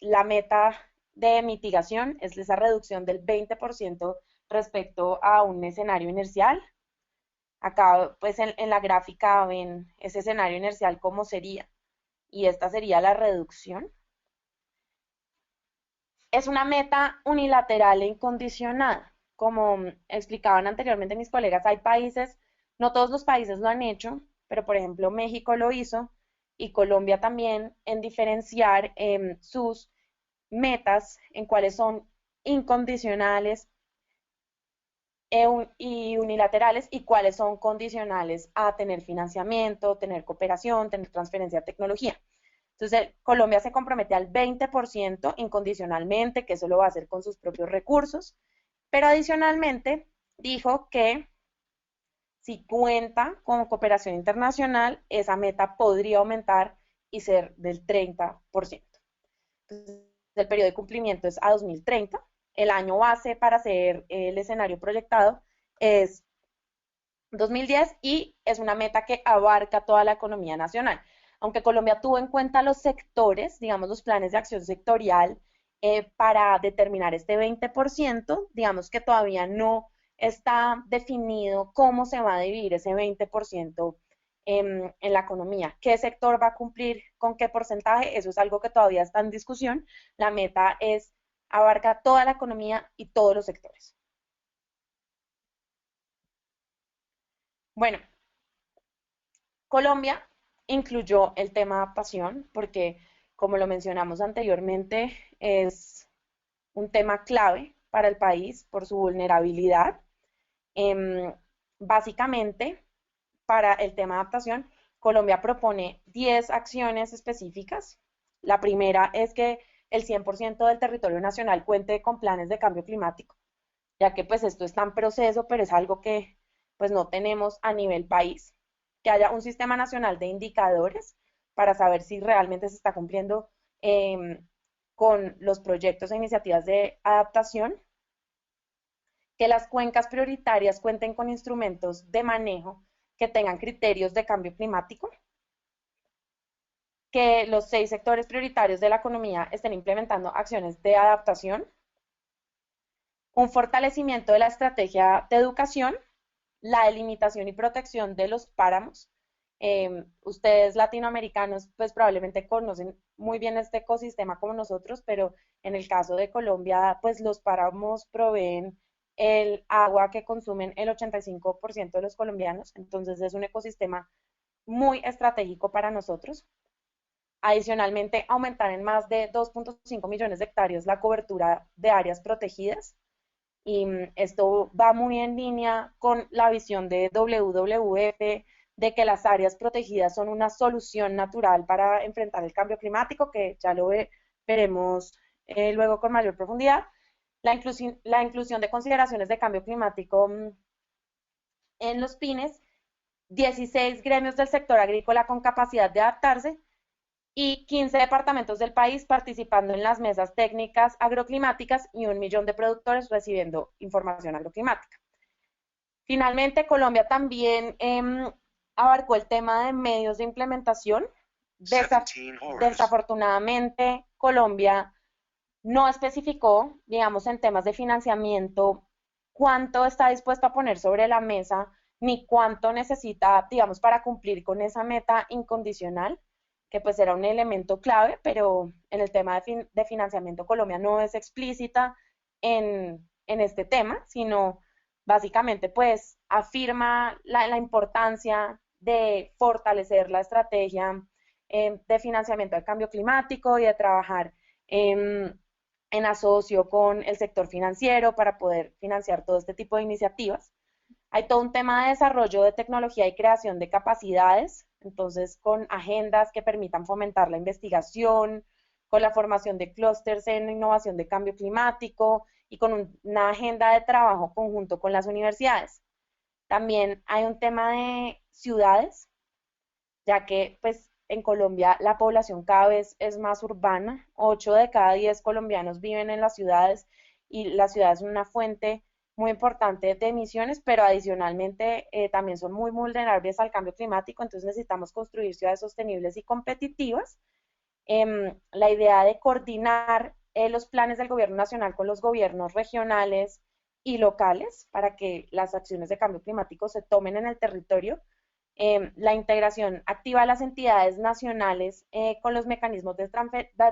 la meta de mitigación es esa reducción del 20% respecto a un escenario inercial. Acá, pues en la gráfica ven ese escenario inercial cómo sería, y esta sería la reducción. Es una meta unilateral e incondicionada. Como explicaban anteriormente mis colegas, hay países, no todos los países lo han hecho, pero por ejemplo México lo hizo y Colombia también, en diferenciar sus metas en cuáles son incondicionales y unilaterales y cuáles son condicionales a tener financiamiento, tener cooperación, tener transferencia de tecnología. Entonces, Colombia se compromete al 20% incondicionalmente, que eso lo va a hacer con sus propios recursos, pero adicionalmente dijo que si cuenta con cooperación internacional, esa meta podría aumentar y ser del 30%. Entonces, el periodo de cumplimiento es a 2030. El año base para hacer el escenario proyectado es 2010 y es una meta que abarca toda la economía nacional. Aunque Colombia tuvo en cuenta los sectores, digamos los planes de acción sectorial para determinar este 20%, digamos que todavía no está definido cómo se va a dividir ese 20% en la economía. ¿Qué sector va a cumplir con qué porcentaje? Eso es algo que todavía está en discusión. La meta abarca toda la economía y todos los sectores. Bueno, Colombia incluyó el tema adaptación porque, como lo mencionamos anteriormente, es un tema clave para el país por su vulnerabilidad. Básicamente, para el tema de adaptación, Colombia propone 10 acciones específicas. La primera es que el 100% del territorio nacional cuente con planes de cambio climático, ya que pues esto está en proceso, pero es algo que pues no tenemos a nivel país. Que haya un sistema nacional de indicadores para saber si realmente se está cumpliendo con los proyectos e iniciativas de adaptación. Que las cuencas prioritarias cuenten con instrumentos de manejo que tengan criterios de cambio climático. Que los 6 sectores prioritarios de la economía estén implementando acciones de adaptación. Un fortalecimiento de la estrategia de educación, la delimitación y protección de los páramos. Ustedes latinoamericanos pues probablemente conocen muy bien este ecosistema como nosotros, pero en el caso de Colombia pues los páramos proveen el agua que consumen el 85% de los colombianos, entonces es un ecosistema muy estratégico para nosotros. Adicionalmente, aumentar en más de 2.5 millones de hectáreas la cobertura de áreas protegidas. Y esto va muy en línea con la visión de WWF de que las áreas protegidas son una solución natural para enfrentar el cambio climático, que ya lo veremos luego con mayor profundidad. La inclusión de consideraciones de cambio climático en los PINES, 16 gremios del sector agrícola con capacidad de adaptarse y 15 departamentos del país participando en las mesas técnicas agroclimáticas y 1 millón de productores recibiendo información agroclimática. Finalmente, Colombia también abarcó el tema de medios de implementación. Desafortunadamente, Colombia no especificó, digamos, en temas de financiamiento, cuánto está dispuesto a poner sobre la mesa, ni cuánto necesita, digamos, para cumplir con esa meta incondicional, que pues era un elemento clave, pero en el tema de financiamiento Colombia no es explícita en este tema, sino básicamente pues afirma la importancia de fortalecer la estrategia de financiamiento al cambio climático y de trabajar en asocio con el sector financiero para poder financiar todo este tipo de iniciativas. Hay todo un tema de desarrollo de tecnología y creación de capacidades, entonces con agendas que permitan fomentar la investigación, con la formación de clústeres en innovación de cambio climático y con una agenda de trabajo conjunto con las universidades. También hay un tema de ciudades, ya que pues en Colombia la población cada vez es más urbana, 8 de cada 10 colombianos viven en las ciudades y las ciudades son una fuente muy importante de emisiones, pero adicionalmente también son muy vulnerables al cambio climático, entonces necesitamos construir ciudades sostenibles y competitivas. La idea de coordinar los planes del gobierno nacional con los gobiernos regionales y locales para que las acciones de cambio climático se tomen en el territorio, la integración activa de las entidades nacionales con los mecanismos de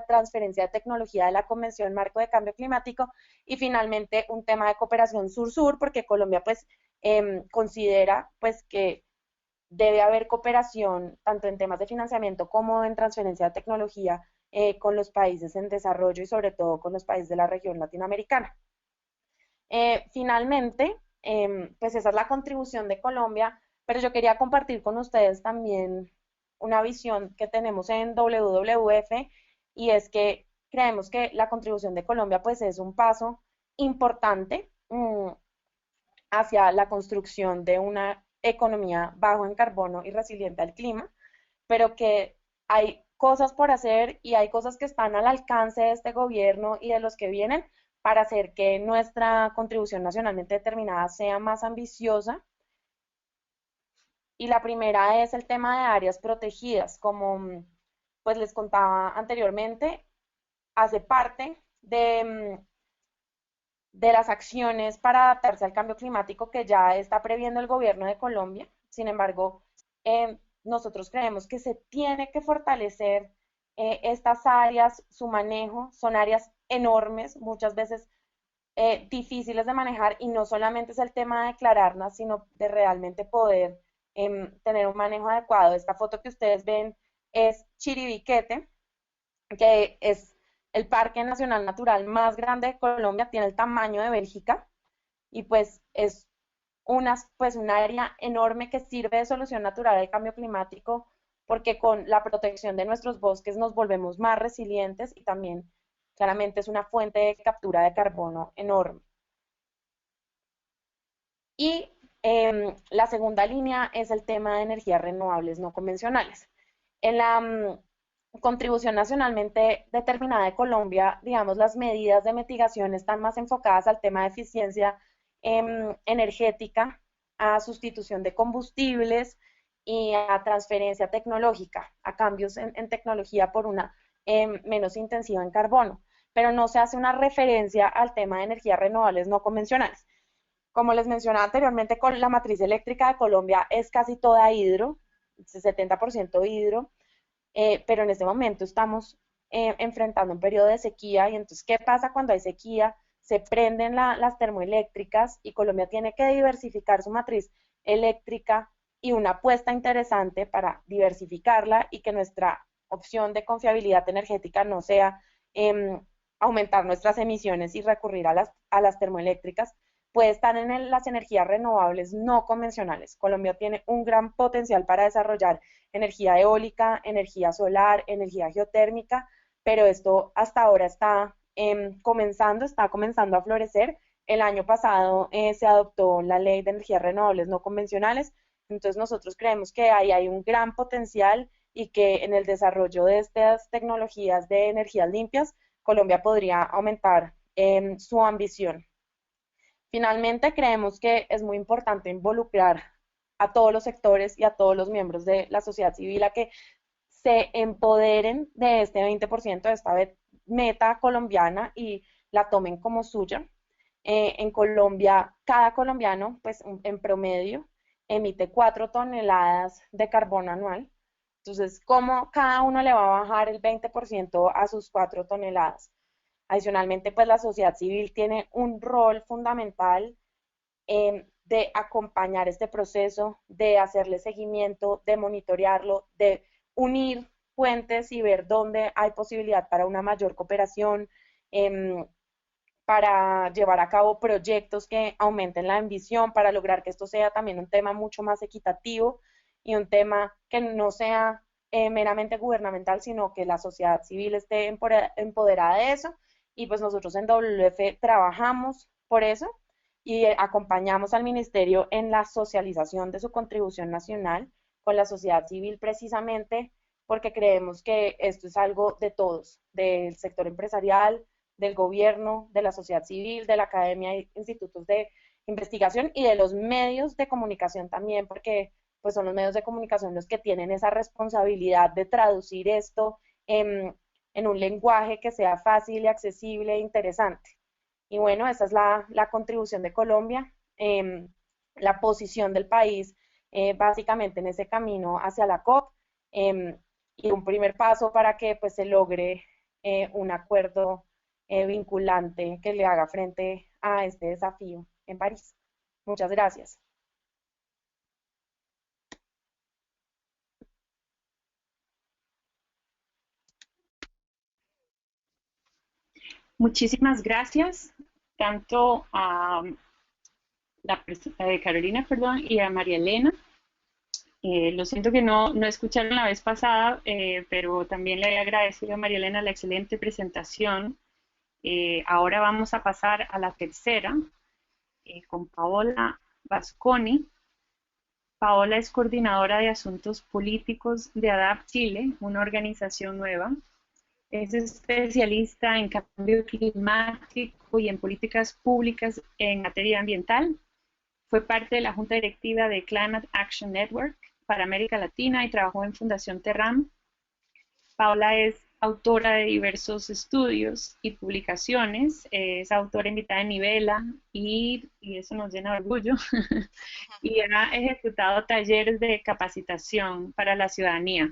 transferencia de tecnología de la Convención Marco de Cambio Climático y finalmente un tema de cooperación sur-sur porque Colombia pues considera pues que debe haber cooperación tanto en temas de financiamiento como en transferencia de tecnología con los países en desarrollo y sobre todo con los países de la región latinoamericana. Finalmente, pues esa es la contribución de Colombia, pero yo quería compartir con ustedes también una visión que tenemos en WWF y es que creemos que la contribución de Colombia pues es un paso importante hacia la construcción de una economía bajo en carbono y resiliente al clima, pero que hay cosas por hacer y hay cosas que están al alcance de este gobierno y de los que vienen para hacer que nuestra contribución nacionalmente determinada sea más ambiciosa. Y la primera es el tema de áreas protegidas. Como pues les contaba anteriormente, hace parte de las acciones para adaptarse al cambio climático que ya está previendo el gobierno de Colombia. Sin embargo, nosotros creemos que se tiene que fortalecer estas áreas, su manejo, son áreas enormes, muchas veces difíciles de manejar y no solamente es el tema de declararlas, sino de realmente poder tener un manejo adecuado. Esta foto que ustedes ven es Chiribiquete, que es el Parque Nacional Natural más grande de Colombia, tiene el tamaño de Bélgica y pues es un área enorme que sirve de solución natural al cambio climático porque con la protección de nuestros bosques nos volvemos más resilientes y también claramente es una fuente de captura de carbono enorme. Y la segunda línea es el tema de energías renovables no convencionales. En la contribución nacionalmente determinada de Colombia, digamos, las medidas de mitigación están más enfocadas al tema de eficiencia energética, a sustitución de combustibles y a transferencia tecnológica, a cambios en tecnología por una menos intensiva en carbono, pero no se hace una referencia al tema de energías renovables no convencionales. Como les mencionaba anteriormente, con la matriz eléctrica de Colombia es casi toda hidro, 70% hidro, pero en este momento estamos enfrentando un periodo de sequía y entonces, ¿qué pasa cuando hay sequía? Se prenden las termoeléctricas y Colombia tiene que diversificar su matriz eléctrica y una apuesta interesante para diversificarla y que nuestra opción de confiabilidad energética no sea aumentar nuestras emisiones y recurrir a las termoeléctricas, puede estar en las energías renovables no convencionales. Colombia tiene un gran potencial para desarrollar energía eólica, energía solar, energía geotérmica, pero esto hasta ahora está está comenzando a florecer. El año pasado se adoptó la ley de energías renovables no convencionales, entonces nosotros creemos que ahí hay un gran potencial y que en el desarrollo de estas tecnologías de energías limpias, Colombia podría aumentar su ambición. Finalmente, creemos que es muy importante involucrar a todos los sectores y a todos los miembros de la sociedad civil a que se empoderen de este 20% de esta meta colombiana y la tomen como suya. En Colombia, cada colombiano, pues en promedio, emite 4 toneladas de carbón anual. Entonces, ¿cómo cada uno le va a bajar el 20% a sus 4 toneladas? Adicionalmente, pues la sociedad civil tiene un rol fundamental de acompañar este proceso, de hacerle seguimiento, de monitorearlo, de unir puentes y ver dónde hay posibilidad para una mayor cooperación, para llevar a cabo proyectos que aumenten la ambición, para lograr que esto sea también un tema mucho más equitativo y un tema que no sea meramente gubernamental, sino que la sociedad civil esté empoderada de eso. Y pues nosotros en WF trabajamos por eso y acompañamos al ministerio en la socialización de su contribución nacional con la sociedad civil precisamente porque creemos que esto es algo de todos, del sector empresarial, del gobierno, de la sociedad civil, de la academia e institutos de investigación y de los medios de comunicación también, porque pues son los medios de comunicación los que tienen esa responsabilidad de traducir esto en un lenguaje que sea fácil y accesible e interesante. Y bueno, esa es la contribución de Colombia, la posición del país básicamente en ese camino hacia la COP y un primer paso para que pues se logre un acuerdo vinculante que le haga frente a este desafío en París. Muchas gracias. Muchísimas gracias, tanto a Carolina, perdón, y a María Elena. Lo siento que no escucharon la vez pasada, pero también le he agradecido a María Elena la excelente presentación. Ahora vamos a pasar a la tercera, con Paola Vasconi. Paola es coordinadora de asuntos políticos de ADAPT Chile, una organización nueva. Es especialista en cambio climático y en políticas públicas en materia ambiental. Fue parte de la junta directiva de Climate Action Network para América Latina y trabajó en Fundación Terram. Paola es autora de diversos estudios y publicaciones, es autora invitada en Nivela y eso nos llena de orgullo, y ha ejecutado talleres de capacitación para la ciudadanía.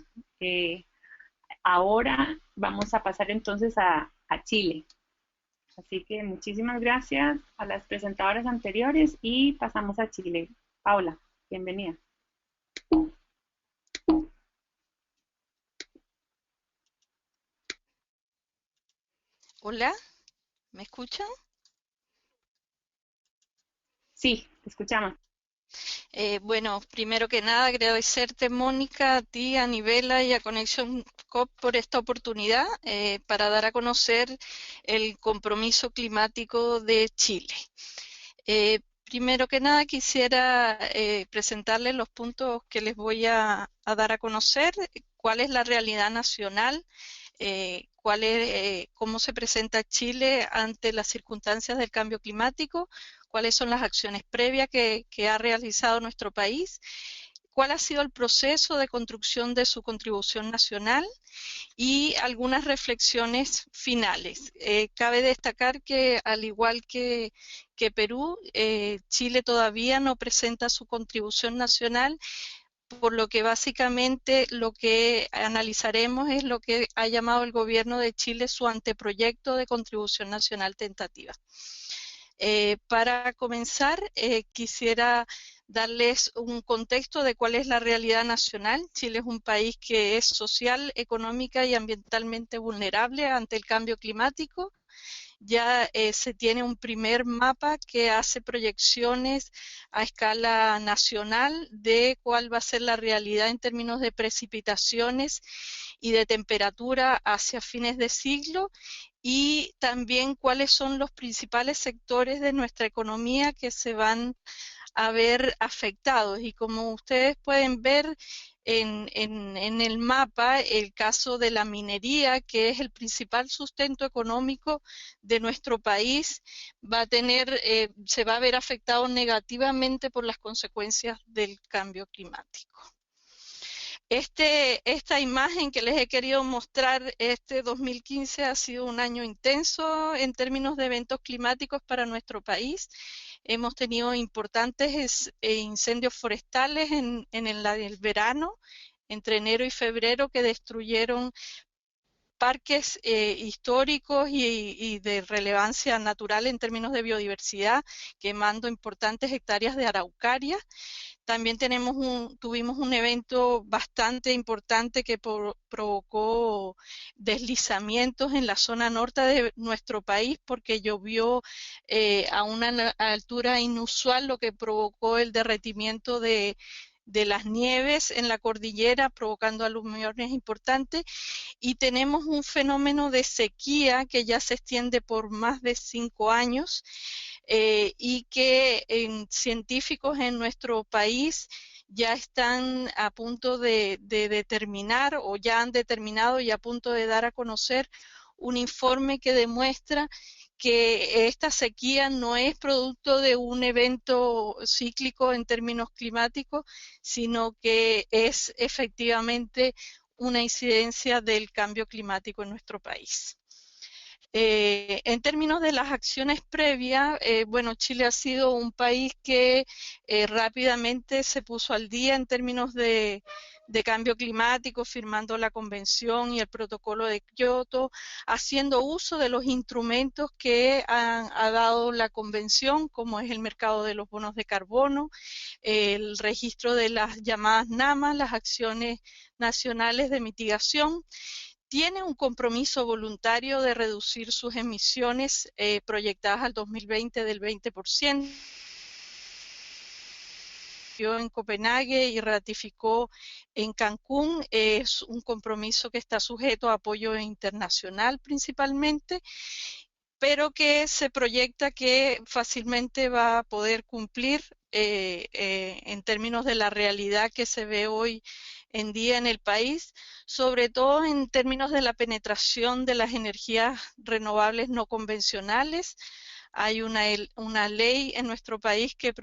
Ahora vamos a pasar entonces a Chile. Así que muchísimas gracias a las presentadoras anteriores y pasamos a Chile. Paola, bienvenida. Hola, ¿me escuchan? Sí, te escuchamos. Bueno, primero que nada agradecerte, Mónica, a ti, a Nivela y a Conexión COP por esta oportunidad para dar a conocer el compromiso climático de Chile. Primero que nada quisiera presentarles los puntos que les voy a dar a conocer, cuál es la realidad nacional, cómo se presenta Chile ante las circunstancias del cambio climático, cuáles son las acciones previas que ha realizado nuestro país, cuál ha sido el proceso de construcción de su contribución nacional y algunas reflexiones finales. Cabe destacar que al igual que Perú, Chile todavía no presenta su contribución nacional, por lo que básicamente lo que analizaremos es lo que ha llamado el gobierno de Chile su anteproyecto de contribución nacional tentativa. Para comenzar, quisiera darles un contexto de cuál es la realidad nacional. Chile es un país que es social, económica y ambientalmente vulnerable ante el cambio climático. Ya se tiene un primer mapa que hace proyecciones a escala nacional de cuál va a ser la realidad en términos de precipitaciones y de temperatura hacia fines de siglo, y también cuáles son los principales sectores de nuestra economía que se van a ver afectados. Y como ustedes pueden ver en el mapa, el caso de la minería, que es el principal sustento económico de nuestro país, va a tener, se va a ver afectado negativamente por las consecuencias del cambio climático. Esta imagen que les he querido mostrar, este 2015 ha sido un año intenso en términos de eventos climáticos para nuestro país. Hemos tenido importantes incendios forestales en el verano, entre enero y febrero, que destruyeron parques históricos y de relevancia natural en términos de biodiversidad, quemando importantes hectáreas de araucaria. También tuvimos un evento bastante importante que provocó deslizamientos en la zona norte de nuestro país porque llovió a una altura inusual, lo que provocó el derretimiento de las nieves en la cordillera, provocando aluviones importantes. Y tenemos un fenómeno de sequía que ya se extiende por más de 5 años y que científicos en nuestro país ya están a punto de determinar o ya han determinado y a punto de dar a conocer un informe que demuestra que esta sequía no es producto de un evento cíclico en términos climáticos, sino que es efectivamente una incidencia del cambio climático en nuestro país. En términos de las acciones previas, bueno, Chile ha sido un país que rápidamente se puso al día en términos de cambio climático, firmando la Convención y el Protocolo de Kioto, haciendo uso de los instrumentos que ha dado la Convención, como es el mercado de los bonos de carbono, el registro de las llamadas NAMA, las acciones nacionales de mitigación. Tiene un compromiso voluntario de reducir sus emisiones proyectadas al 2020 del 20%. En Copenhague y ratificó en Cancún. Es un compromiso que está sujeto a apoyo internacional principalmente, pero que se proyecta que fácilmente va a poder cumplir en términos de la realidad que se ve hoy en día en el país, sobre todo en términos de la penetración de las energías renovables no convencionales. Hay una ley en nuestro país que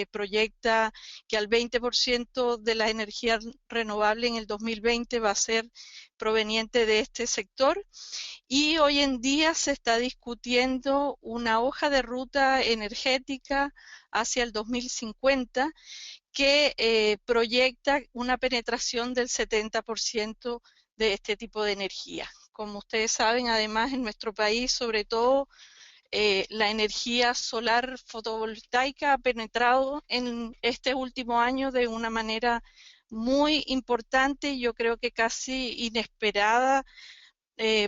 proyecta que al 20% de la energía renovable en el 2020 va a ser proveniente de este sector. Y hoy en día se está discutiendo una hoja de ruta energética hacia el 2050 que proyecta una penetración del 70% de este tipo de energía. Como ustedes saben, además en nuestro país, sobre todo, la energía solar fotovoltaica ha penetrado en este último año de una manera muy importante y yo creo que casi inesperada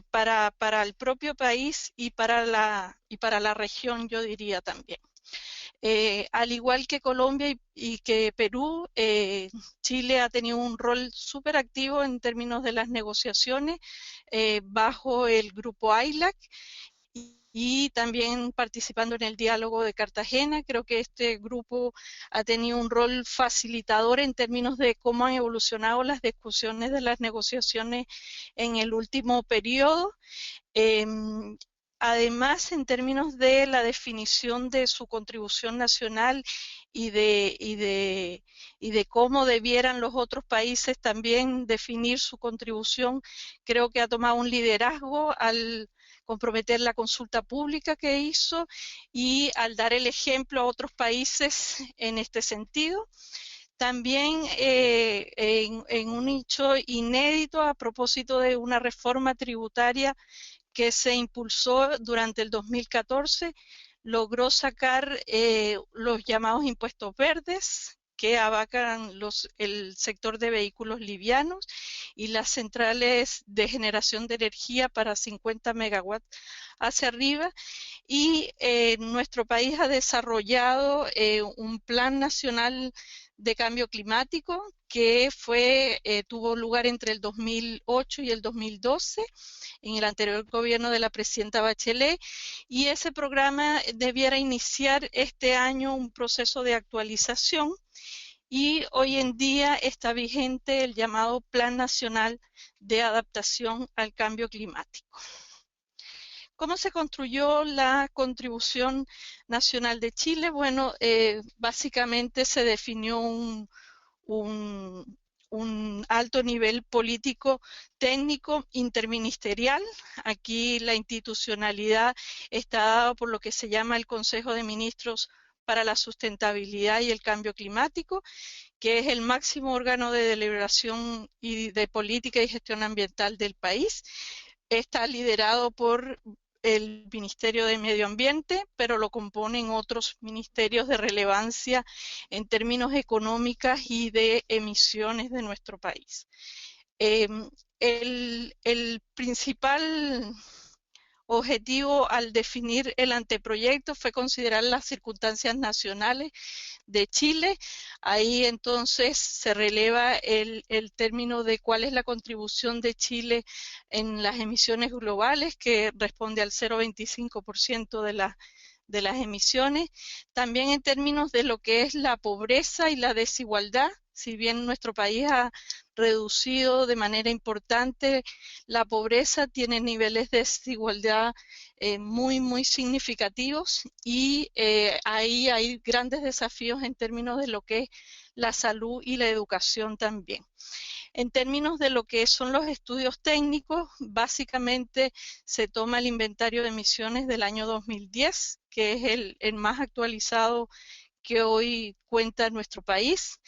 para el propio país y para la región, yo diría también. Al igual que Colombia y que Perú, Chile ha tenido un rol súper activo en términos de las negociaciones bajo el grupo AILAC y también participando en el diálogo de Cartagena. Creo que este grupo ha tenido un rol facilitador en términos de cómo han evolucionado las discusiones de las negociaciones en el último periodo. Además, en términos de la definición de su contribución nacional y de cómo debieran los otros países también definir su contribución, creo que ha tomado un liderazgo al comprometer la consulta pública que hizo y al dar el ejemplo a otros países en este sentido. También en un hecho inédito a propósito de una reforma tributaria que se impulsó durante el 2014, logró sacar los llamados impuestos verdes, que abarcan el sector de vehículos livianos y las centrales de generación de energía para 50 megawatts hacia arriba. Y nuestro país ha desarrollado un plan nacional de Cambio Climático, que tuvo lugar entre el 2008 y el 2012, en el anterior gobierno de la presidenta Bachelet, y ese programa debiera iniciar este año un proceso de actualización, y hoy en día está vigente el llamado Plan Nacional de Adaptación al Cambio Climático. ¿Cómo se construyó la contribución nacional de Chile? Bueno, básicamente se definió un alto nivel político técnico interministerial. Aquí la institucionalidad está dada por lo que se llama el Consejo de Ministros para la Sustentabilidad y el Cambio Climático, que es el máximo órgano de deliberación y de política y gestión ambiental del país. Está liderado por el Ministerio de Medio Ambiente, pero lo componen otros ministerios de relevancia en términos económicos y de emisiones de nuestro país. El principal objetivo al definir el anteproyecto fue considerar las circunstancias nacionales de Chile. Ahí entonces se releva el término de cuál es la contribución de Chile en las emisiones globales, que responde al 0,25% de las emisiones. También en términos de lo que es la pobreza y la desigualdad, si bien nuestro país ha reducido de manera importante la pobreza, tiene niveles de desigualdad muy significativos, y ahí hay grandes desafíos en términos de lo que es la salud y la educación también. En términos de lo que son los estudios técnicos, básicamente se toma el inventario de emisiones del año 2010, que es el más actualizado que hoy cuenta nuestro país,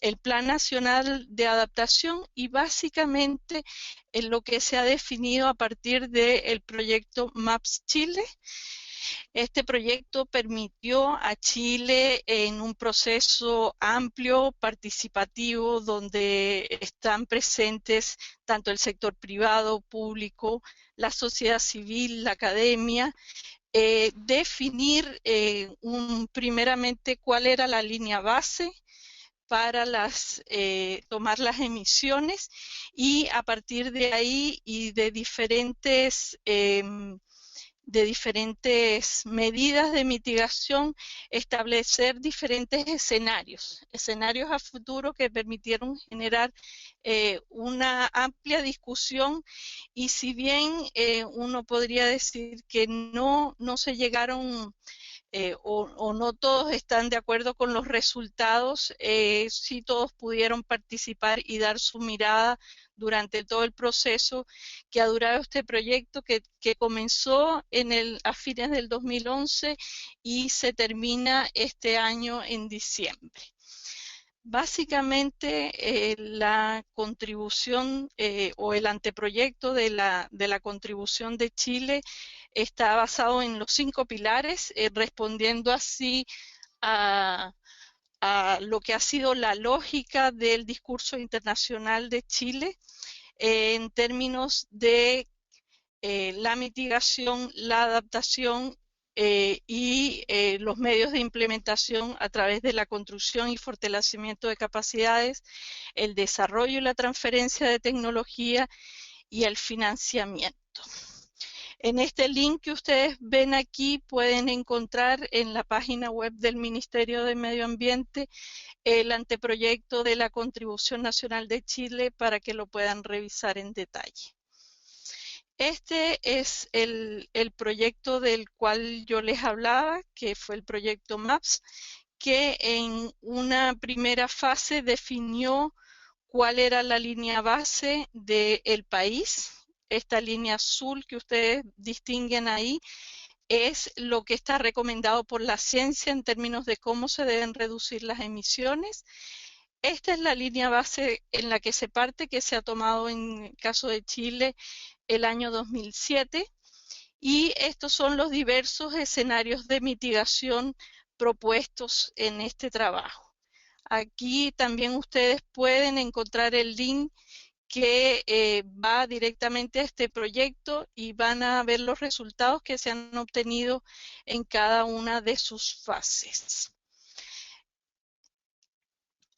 el Plan Nacional de Adaptación, y básicamente en lo que se ha definido a partir del proyecto MAPS Chile. Este proyecto permitió a Chile, en un proceso amplio, participativo, donde están presentes tanto el sector privado, público, la sociedad civil, la academia, definir primeramente cuál era la línea base para tomar las emisiones, y a partir de ahí y de diferentes medidas de mitigación, establecer diferentes escenarios a futuro que permitieron generar una amplia discusión. Y si bien uno podría decir que no se llegaron o no todos están de acuerdo con los resultados, sí todos pudieron participar y dar su mirada durante todo el proceso que ha durado este proyecto, que comenzó a fines del 2011 y se termina este año en diciembre. Básicamente la contribución o el anteproyecto de la contribución de Chile está basado en los 5 pilares, respondiendo así a lo que ha sido la lógica del discurso internacional de Chile en términos de la mitigación, la adaptación y los medios de implementación a través de la construcción y fortalecimiento de capacidades, el desarrollo y la transferencia de tecnología y el financiamiento. En este link que ustedes ven aquí pueden encontrar en la página web del Ministerio de Medio Ambiente el anteproyecto de la Contribución Nacional de Chile para que lo puedan revisar en detalle. Este es el proyecto del cual yo les hablaba, que fue el proyecto MAPS, que en una primera fase definió cuál era la línea base del país. Esta línea azul que ustedes distinguen ahí es lo que está recomendado por la ciencia en términos de cómo se deben reducir las emisiones. Esta es la línea base en la que se parte, que se ha tomado en el caso de Chile el año 2007, y estos son los diversos escenarios de mitigación propuestos en este trabajo. Aquí también ustedes pueden encontrar el link que va directamente a este proyecto y van a ver los resultados que se han obtenido en cada una de sus fases.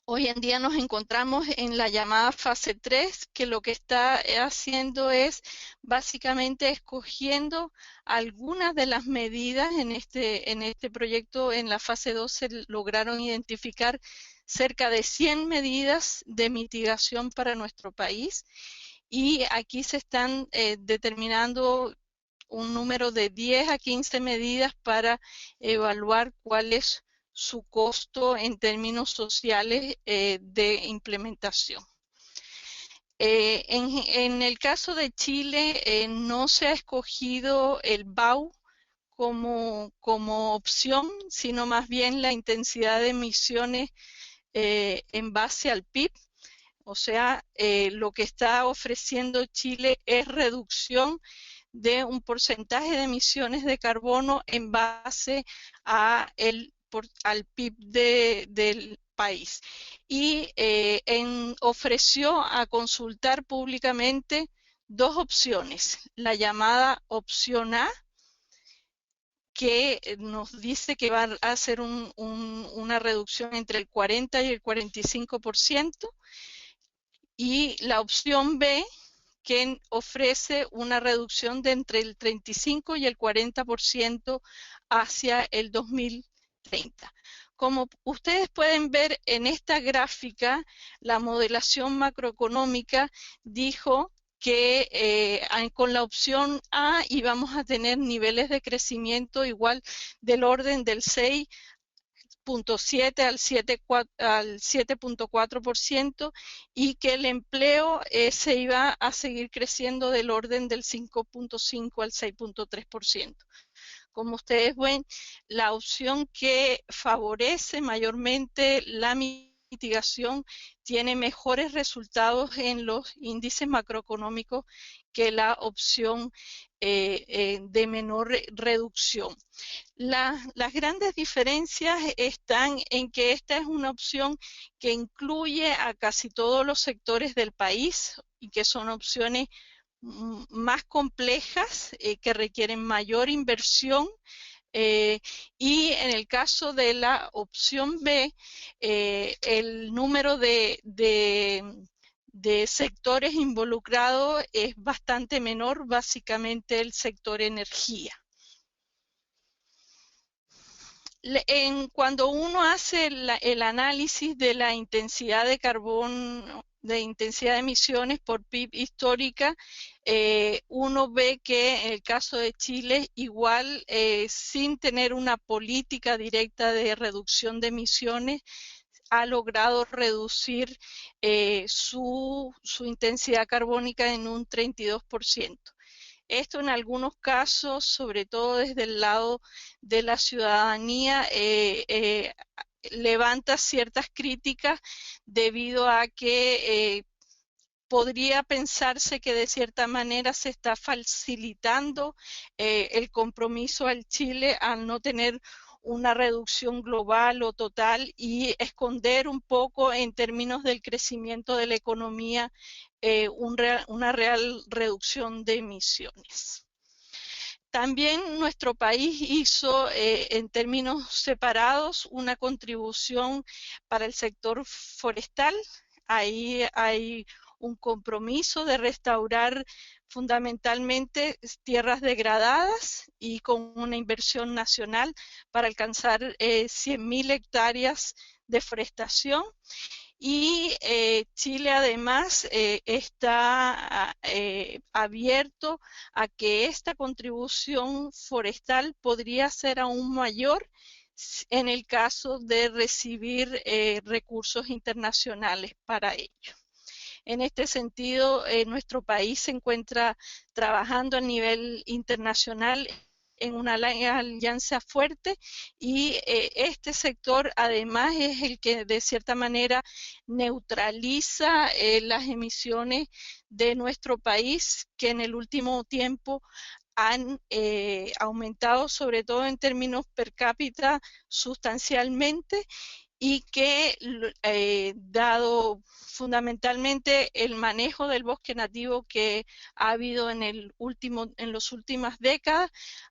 Hoy en día nos encontramos en la llamada fase 3, que lo que está haciendo es básicamente escogiendo algunas de las medidas en este proyecto. En la fase 2 se lograron identificar cerca de 100 medidas de mitigación para nuestro país, y aquí se están determinando un número de 10 a 15 medidas para evaluar cuál es su costo en términos sociales de implementación. En el caso de Chile no se ha escogido el BAU como opción, sino más bien la intensidad de emisiones en base al PIB. O sea, lo que está ofreciendo Chile es reducción de un porcentaje de emisiones de carbono en base al PIB del país. Y ofreció a consultar públicamente dos opciones: la llamada opción A, que nos dice que va a hacer una reducción entre el 40 y el 45%, y la opción B, que ofrece una reducción de entre el 35 y el 40% hacia el 2030. Como ustedes pueden ver en esta gráfica, la modelación macroeconómica dijo que con la opción A íbamos a tener niveles de crecimiento igual del orden del 6.7 al 7.4%, y que el empleo se iba a seguir creciendo del orden del 5.5 al 6.3%. Como ustedes ven, la opción que favorece mayormente la mitigación tiene mejores resultados en los índices macroeconómicos que la opción de menor reducción. Las grandes diferencias están en que esta es una opción que incluye a casi todos los sectores del país, y que son opciones más complejas que requieren mayor inversión. Y en el caso de la opción B, el número de sectores involucrados es bastante menor, básicamente el sector energía. Cuando uno hace el análisis de la intensidad de carbono, de intensidad de emisiones por PIB histórica, uno ve que en el caso de Chile, igual sin tener una política directa de reducción de emisiones, ha logrado reducir su intensidad carbónica en un 32%. Esto en algunos casos, sobre todo desde el lado de la ciudadanía, levanta ciertas críticas debido a que podría pensarse que de cierta manera se está facilitando el compromiso al Chile al no tener una reducción global o total, y esconder un poco en términos del crecimiento de la economía una real reducción de emisiones. También nuestro país hizo en términos separados una contribución para el sector forestal. Ahí hay un compromiso de restaurar fundamentalmente tierras degradadas, y con una inversión nacional para alcanzar 100.000 hectáreas de forestación. Y Chile además está abierto a que esta contribución forestal podría ser aún mayor en el caso de recibir recursos internacionales para ello. En este sentido, nuestro país se encuentra trabajando a nivel internacional en una alianza fuerte, y este sector además es el que de cierta manera neutraliza las emisiones de nuestro país, que en el último tiempo han aumentado, sobre todo en términos per cápita, sustancialmente, y que dado fundamentalmente el manejo del bosque nativo que ha habido en las últimas décadas,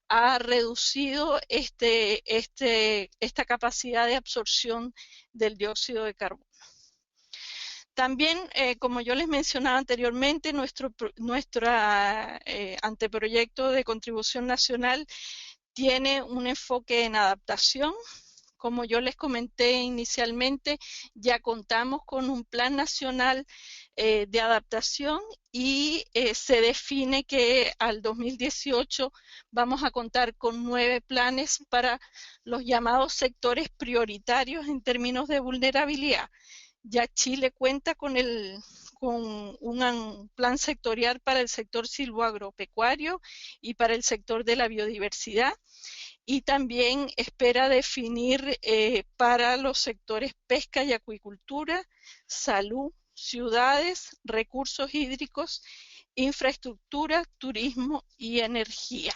ha reducido esta capacidad de absorción del dióxido de carbono. También, como yo les mencionaba anteriormente, nuestro anteproyecto de contribución nacional tiene un enfoque en adaptación. Como yo les comenté inicialmente, ya contamos con un plan nacional de adaptación y se define que al 2018 vamos a contar con 9 planes para los llamados sectores prioritarios en términos de vulnerabilidad. Ya Chile cuenta con un plan sectorial para el sector silvoagropecuario y para el sector de la biodiversidad, y también espera definir para los sectores pesca y acuicultura, salud, ciudades, recursos hídricos, infraestructura, turismo y energía.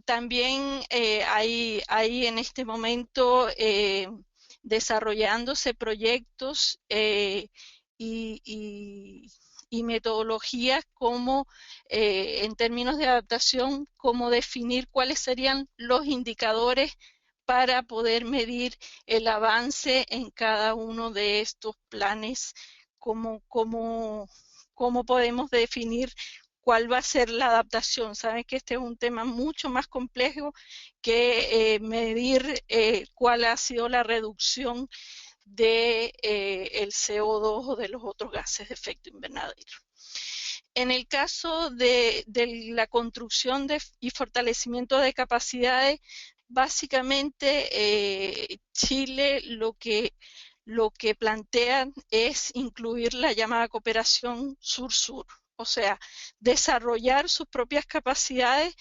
También hay en este momento desarrollándose proyectos y metodologías como en términos de adaptación, cómo definir cuáles serían los indicadores para poder medir el avance en cada uno de estos planes, cómo podemos definir cuál va a ser la adaptación. Saben que este es un tema mucho más complejo que medir cuál ha sido la reducción de el CO2 o de los otros gases de efecto invernadero. En el caso de la construcción y fortalecimiento de capacidades, básicamente Chile lo que plantean es incluir la llamada cooperación sur-sur, o sea, desarrollar sus propias capacidades,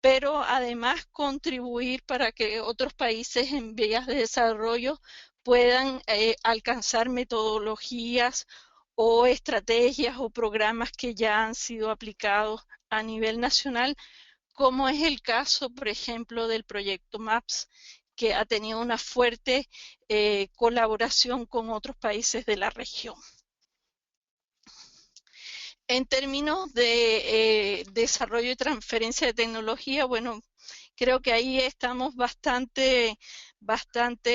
pero además contribuir para que otros países en vías de desarrollo puedan alcanzar metodologías o estrategias o programas que ya han sido aplicados a nivel nacional, como es el caso, por ejemplo, del proyecto MAPS, que ha tenido una fuerte colaboración con otros países de la región. En términos de desarrollo y transferencia de tecnología, bueno, creo que ahí estamos bastante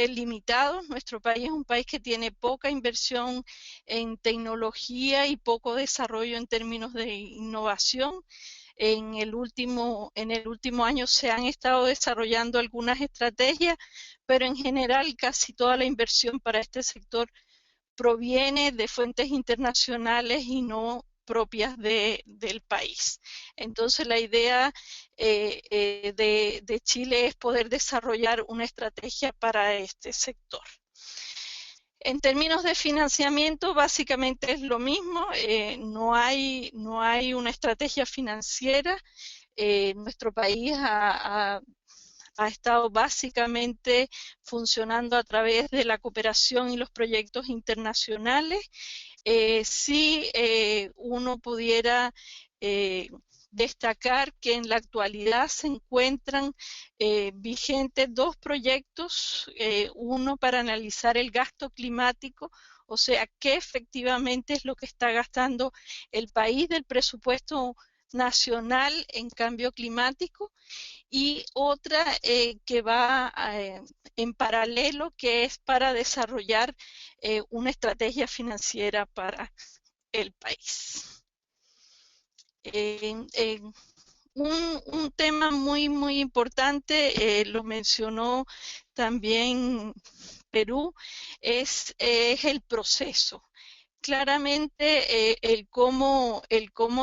limitados. Nuestro país es un país que tiene poca inversión en tecnología y poco desarrollo en términos de innovación. En el último año se han estado desarrollando algunas estrategias, pero en general casi toda la inversión para este sector proviene de fuentes internacionales y no propias del país. Entonces la idea de Chile es poder desarrollar una estrategia para este sector. En términos de financiamiento, básicamente es lo mismo, no hay una estrategia financiera. Nuestro país ha estado básicamente funcionando a través de la cooperación y los proyectos internacionales. Sí, uno pudiera destacar que en la actualidad se encuentran vigentes 2 proyectos, uno para analizar el gasto climático, o sea, qué efectivamente es lo que está gastando el país del presupuesto nacional en cambio climático, y otra que va en paralelo, que es para desarrollar una estrategia financiera para el país. Un tema muy importante, lo mencionó también Perú, es el proceso. Claramente el cómo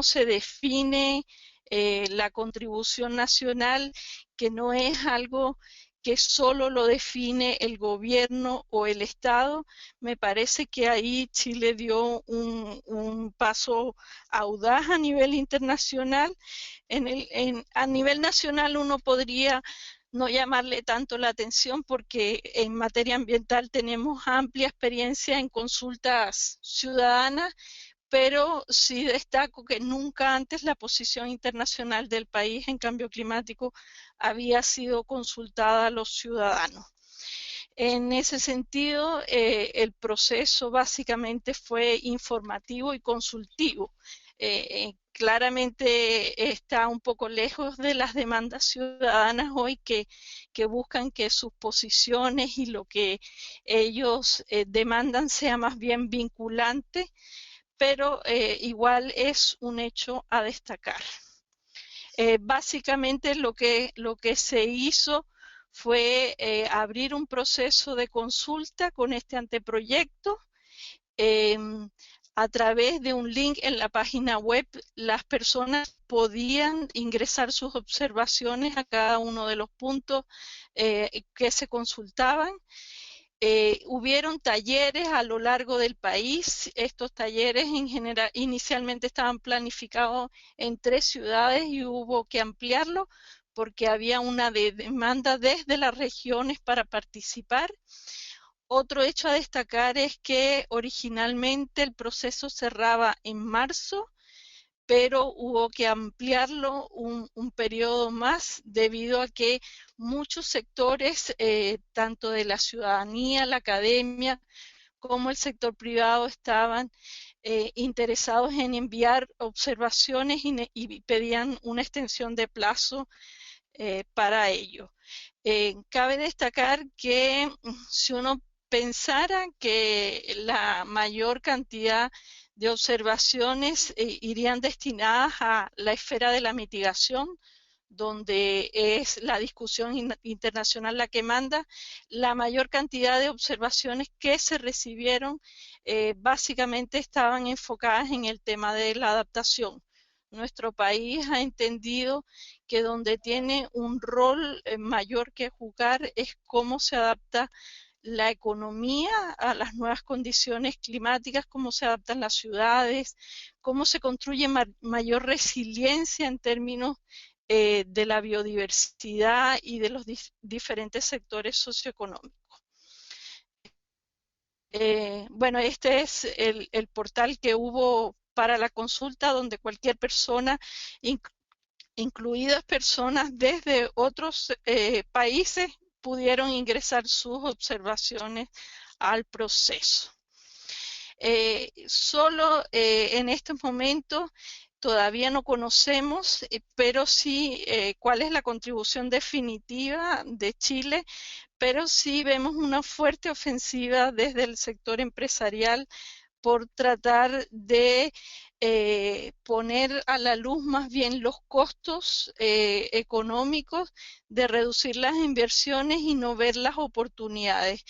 se define la contribución nacional, que no es algo que solo lo define el gobierno o el Estado. Me parece que ahí Chile dio un paso audaz a nivel internacional. A nivel nacional uno podría no llamarle tanto la atención porque en materia ambiental tenemos amplia experiencia en consultas ciudadanas, pero sí destaco que nunca antes la posición internacional del país en cambio climático había sido consultada a los ciudadanos. En ese sentido, el proceso básicamente fue informativo y consultivo. claramente está un poco lejos de las demandas ciudadanas hoy que buscan que sus posiciones y lo que ellos demandan sea más bien vinculante, pero igual es un hecho a destacar. Básicamente lo que se hizo fue abrir un proceso de consulta con este anteproyecto. A través de un link en la página web, las personas podían ingresar sus observaciones a cada uno de los puntos que se consultaban. Hubieron talleres a lo largo del país. Estos talleres en general inicialmente estaban planificados en 3 ciudades y hubo que ampliarlo porque había una demanda desde las regiones para participar. Otro hecho a destacar es que originalmente el proceso cerraba en marzo, pero hubo que ampliarlo un periodo más debido a que muchos sectores, tanto de la ciudadanía, la academia, como el sector privado estaban interesados en enviar observaciones y pedían una extensión de plazo para ello. Cabe destacar que si uno pensara que la mayor cantidad de observaciones irían destinadas a la esfera de la mitigación, donde es la discusión internacional la que manda, la mayor cantidad de observaciones que se recibieron básicamente estaban enfocadas en el tema de la adaptación. Nuestro país ha entendido que donde tiene un rol mayor que jugar es cómo se adapta la economía a las nuevas condiciones climáticas, cómo se adaptan las ciudades, cómo se construye mayor resiliencia en términos de la biodiversidad y de los diferentes sectores socioeconómicos. Bueno, este es el portal que hubo para la consulta, donde cualquier persona, incluidas personas desde otros países, pudieron ingresar sus observaciones al proceso. Solo en estos momentos todavía no conocemos, pero sí cuál es la contribución definitiva de Chile, pero sí vemos una fuerte ofensiva desde el sector empresarial por tratar de poner a la luz más bien los costos económicos de reducir las inversiones y no ver las oportunidades.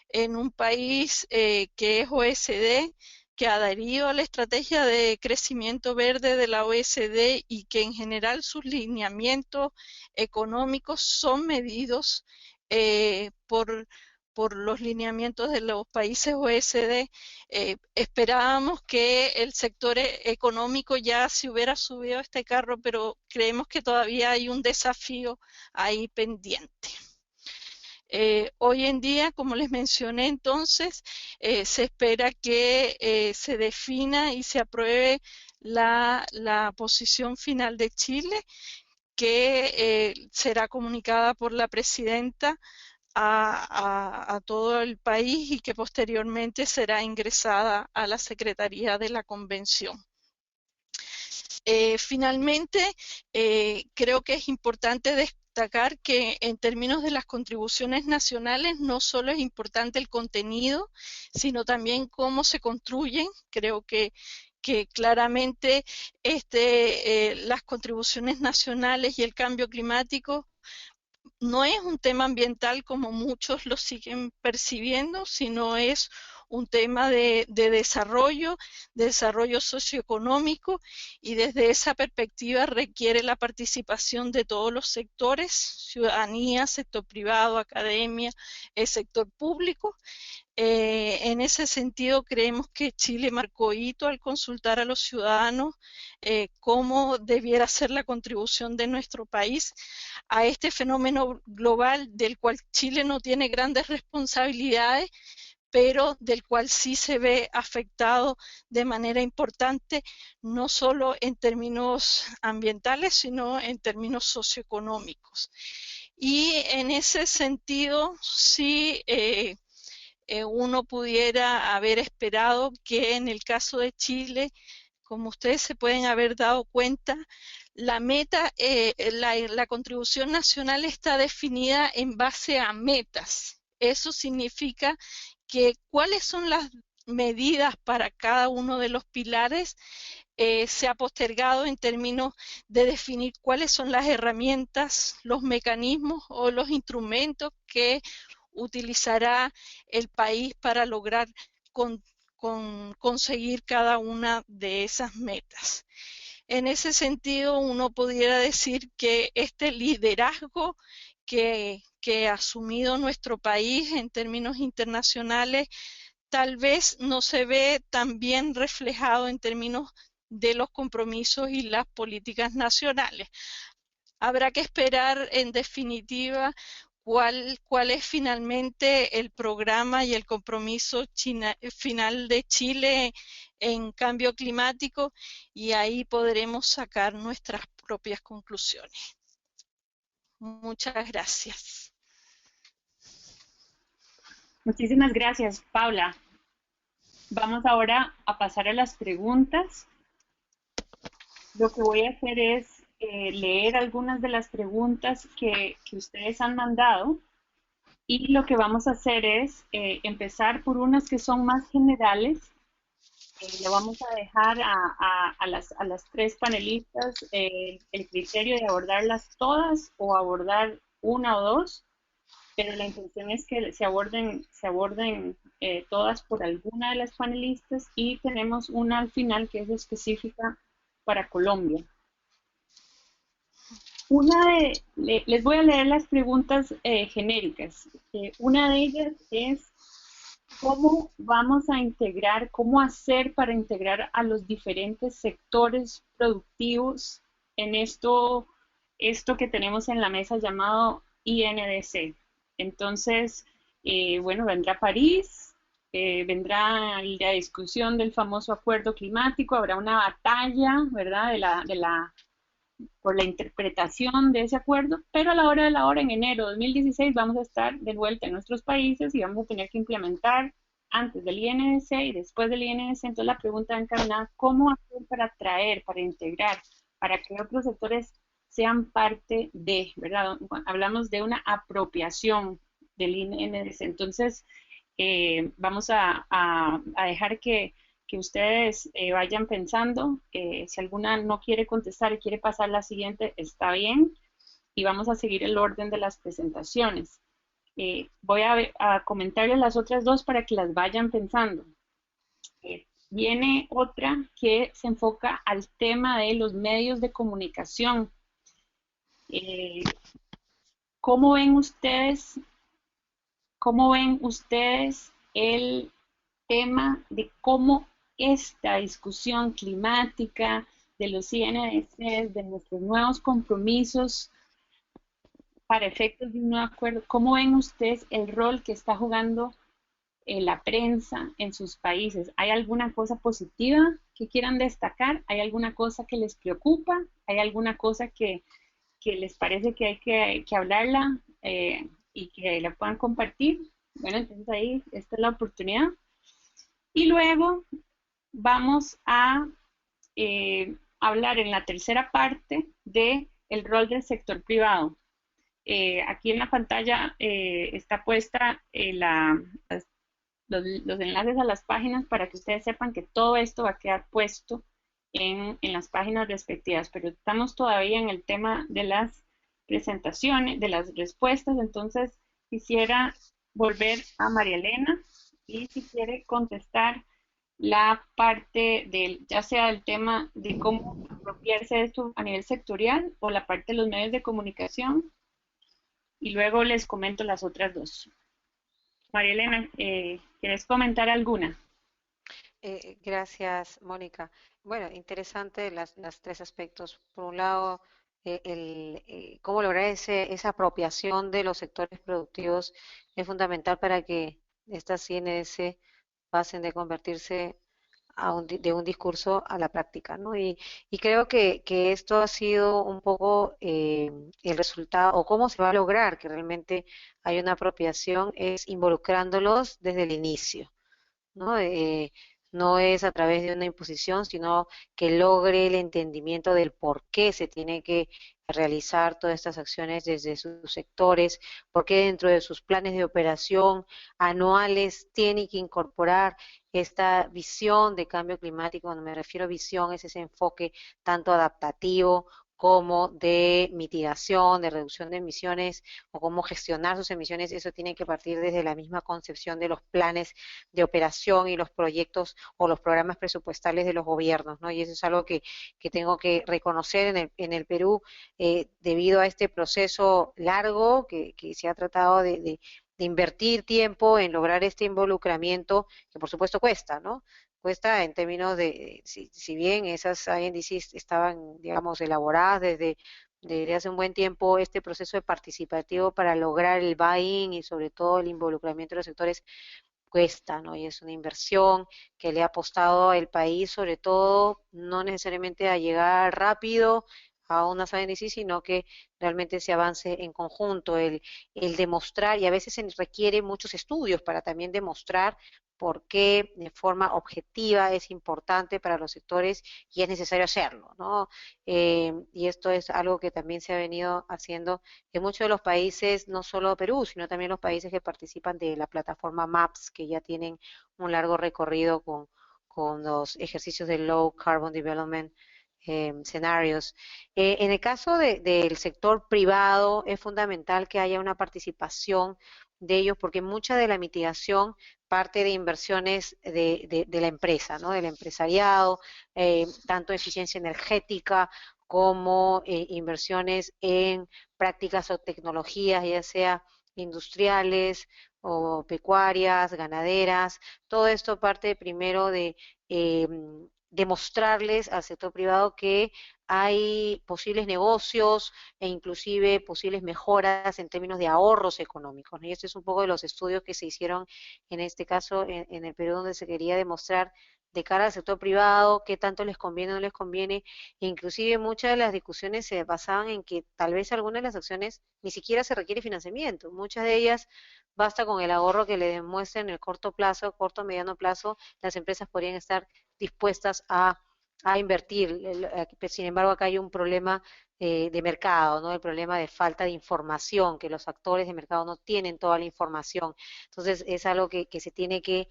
En un país que es OECD, que ha adherido a la estrategia de crecimiento verde de la OECD y que en general sus lineamientos económicos son medidos por los lineamientos de los países OECD, esperábamos que el sector económico ya se hubiera subido a este carro, pero creemos que todavía hay un desafío ahí pendiente. Hoy en día, como les mencioné entonces, se espera que se defina y se apruebe la posición final de Chile, que será comunicada por la presidenta a todo el país y que posteriormente será ingresada a la Secretaría de la Convención. Finalmente, creo que es importante destacar que en términos de las contribuciones nacionales no solo es importante el contenido, sino también cómo se construyen. Creo que claramente las contribuciones nacionales y el cambio climático no es un tema ambiental como muchos lo siguen percibiendo, sino es un tema de desarrollo socioeconómico, y desde esa perspectiva requiere la participación de todos los sectores, ciudadanía, sector privado, academia, el sector público. En ese sentido, creemos que Chile marcó hito al consultar a los ciudadanos cómo debiera ser la contribución de nuestro país a este fenómeno global del cual Chile no tiene grandes responsabilidades, pero del cual sí se ve afectado de manera importante, no solo en términos ambientales, sino en términos socioeconómicos. Y en ese sentido, sí, uno pudiera haber esperado que en el caso de Chile, como ustedes se pueden haber dado cuenta, la meta, la contribución nacional está definida en base a metas. Eso significa que cuáles son las medidas para cada uno de los pilares se ha postergado en términos de definir cuáles son las herramientas, los mecanismos o los instrumentos que utilizará el país para lograr conseguir cada una de esas metas. En ese sentido, uno pudiera decir que este liderazgo que ha asumido nuestro país en términos internacionales tal vez no se ve tan bien reflejado en términos de los compromisos y las políticas nacionales. Habrá que esperar, en definitiva, cuál es finalmente el programa y el compromiso final de Chile en cambio climático, y ahí podremos sacar nuestras propias conclusiones. Muchas gracias. Muchísimas gracias, Paula. Vamos ahora a pasar a las preguntas. Lo que voy a hacer es leer algunas de las preguntas que ustedes han mandado, y lo que vamos a hacer es empezar por unas que son más generales. Le vamos a dejar a las tres panelistas el criterio de abordarlas todas o abordar una o dos, pero la intención es que se aborden todas por alguna de las panelistas, y tenemos una al final que es específica para Colombia. Les voy a leer las preguntas genéricas. Una de ellas es: ¿cómo vamos a integrar, cómo hacer para integrar a los diferentes sectores productivos en esto que tenemos en la mesa llamado INDC? Entonces, bueno, vendrá París, vendrá la discusión del famoso acuerdo climático, habrá una batalla, ¿verdad?, por la interpretación de ese acuerdo, pero a la hora de la hora, en enero de 2016, vamos a estar de vuelta en nuestros países y vamos a tener que implementar antes del INDC y después del INDC. Entonces la pregunta encaminada: ¿cómo hacer para atraer, para integrar, para que otros sectores sean parte de, ¿verdad? Hablamos de una apropiación del INDC. Entonces, vamos a dejar que ustedes vayan pensando. Si alguna no quiere contestar y quiere pasar la siguiente, está bien, y vamos a seguir el orden de las presentaciones. Voy a comentarles las otras dos para que las vayan pensando. Viene otra que se enfoca al tema de los medios de comunicación. ¿Cómo ven ustedes el tema de cómo esta discusión climática, de los INDC, de nuestros nuevos compromisos para efectos de un nuevo acuerdo, cómo ven ustedes el rol que está jugando la prensa en sus países? ¿Hay alguna cosa positiva que quieran destacar? ¿Hay alguna cosa que les preocupa? ¿Hay alguna cosa que les parece que hay que hablarla y que la puedan compartir? Bueno, entonces ahí esta es la oportunidad. Y luego vamos a hablar en la tercera parte de el rol del sector privado. Aquí en la pantalla está puesta los enlaces a las páginas para que ustedes sepan que todo esto va a quedar puesto en las páginas respectivas, pero estamos todavía en el tema de las presentaciones, de las respuestas. Entonces quisiera volver a María Elena, y si quiere contestar la parte ya sea del tema de cómo apropiarse de esto a nivel sectorial, o la parte de los medios de comunicación, y luego les comento las otras dos. María Elena, ¿quieres comentar alguna? Gracias, Mónica. Bueno, interesante las tres aspectos. Por un lado, cómo lograr esa apropiación de los sectores productivos es fundamental para que estas INDC pasen de convertirse de un discurso a la práctica, ¿no? Y creo que esto ha sido un poco el resultado, o cómo se va a lograr que realmente haya una apropiación, es involucrándolos desde el inicio, ¿no? no es a través de una imposición, sino que logre el entendimiento del por qué se tiene que realizar todas estas acciones desde sus sectores, por qué dentro de sus planes de operación anuales tiene que incorporar esta visión de cambio climático. Cuando me refiero a visión, es ese enfoque tanto adaptativo como de mitigación, de reducción de emisiones o cómo gestionar sus emisiones. Eso tiene que partir desde la misma concepción de los planes de operación y los proyectos o los programas presupuestales de los gobiernos, ¿no? Y eso es algo que tengo que reconocer en el Perú, debido a este proceso largo que se ha tratado de invertir tiempo en lograr este involucramiento, que por supuesto cuesta, ¿no? Cuesta en términos de, si bien esas INDCs estaban, digamos, elaboradas desde hace un buen tiempo, este proceso de participativo para lograr el buy-in y sobre todo el involucramiento de los sectores cuesta, ¿no? Y es una inversión que le ha apostado el país, sobre todo, no necesariamente a llegar rápido a una SADC, sino que realmente se avance en conjunto, el demostrar, y a veces se requiere muchos estudios para también demostrar por qué de forma objetiva es importante para los sectores y es necesario hacerlo, ¿no? Y esto es algo que también se ha venido haciendo en muchos de los países, no solo Perú, sino también los países que participan de la plataforma MAPS, que ya tienen un largo recorrido con los ejercicios de Low Carbon Development escenarios. En el caso del sector privado, es fundamental que haya una participación de ellos, porque mucha de la mitigación parte de inversiones de la empresa, ¿no? Del empresariado, tanto eficiencia energética como inversiones en prácticas o tecnologías, ya sea industriales o pecuarias, ganaderas. Todo esto parte primero de eh, demostrarles al sector privado que hay posibles negocios e inclusive posibles mejoras en términos de ahorros económicos, ¿no? Y este es un poco de los estudios que se hicieron en este caso en el Perú, donde se quería demostrar de cara al sector privado qué tanto les conviene o no les conviene. E inclusive muchas de las discusiones se basaban en que tal vez algunas de las acciones ni siquiera se requiere financiamiento. Muchas de ellas basta con el ahorro que le demuestren en el corto plazo, corto o mediano plazo, las empresas podrían estar dispuestas a invertir. Sin embargo, acá hay un problema de mercado, ¿no? El problema de falta de información, que los actores de mercado no tienen toda la información. Entonces, es algo que se tiene que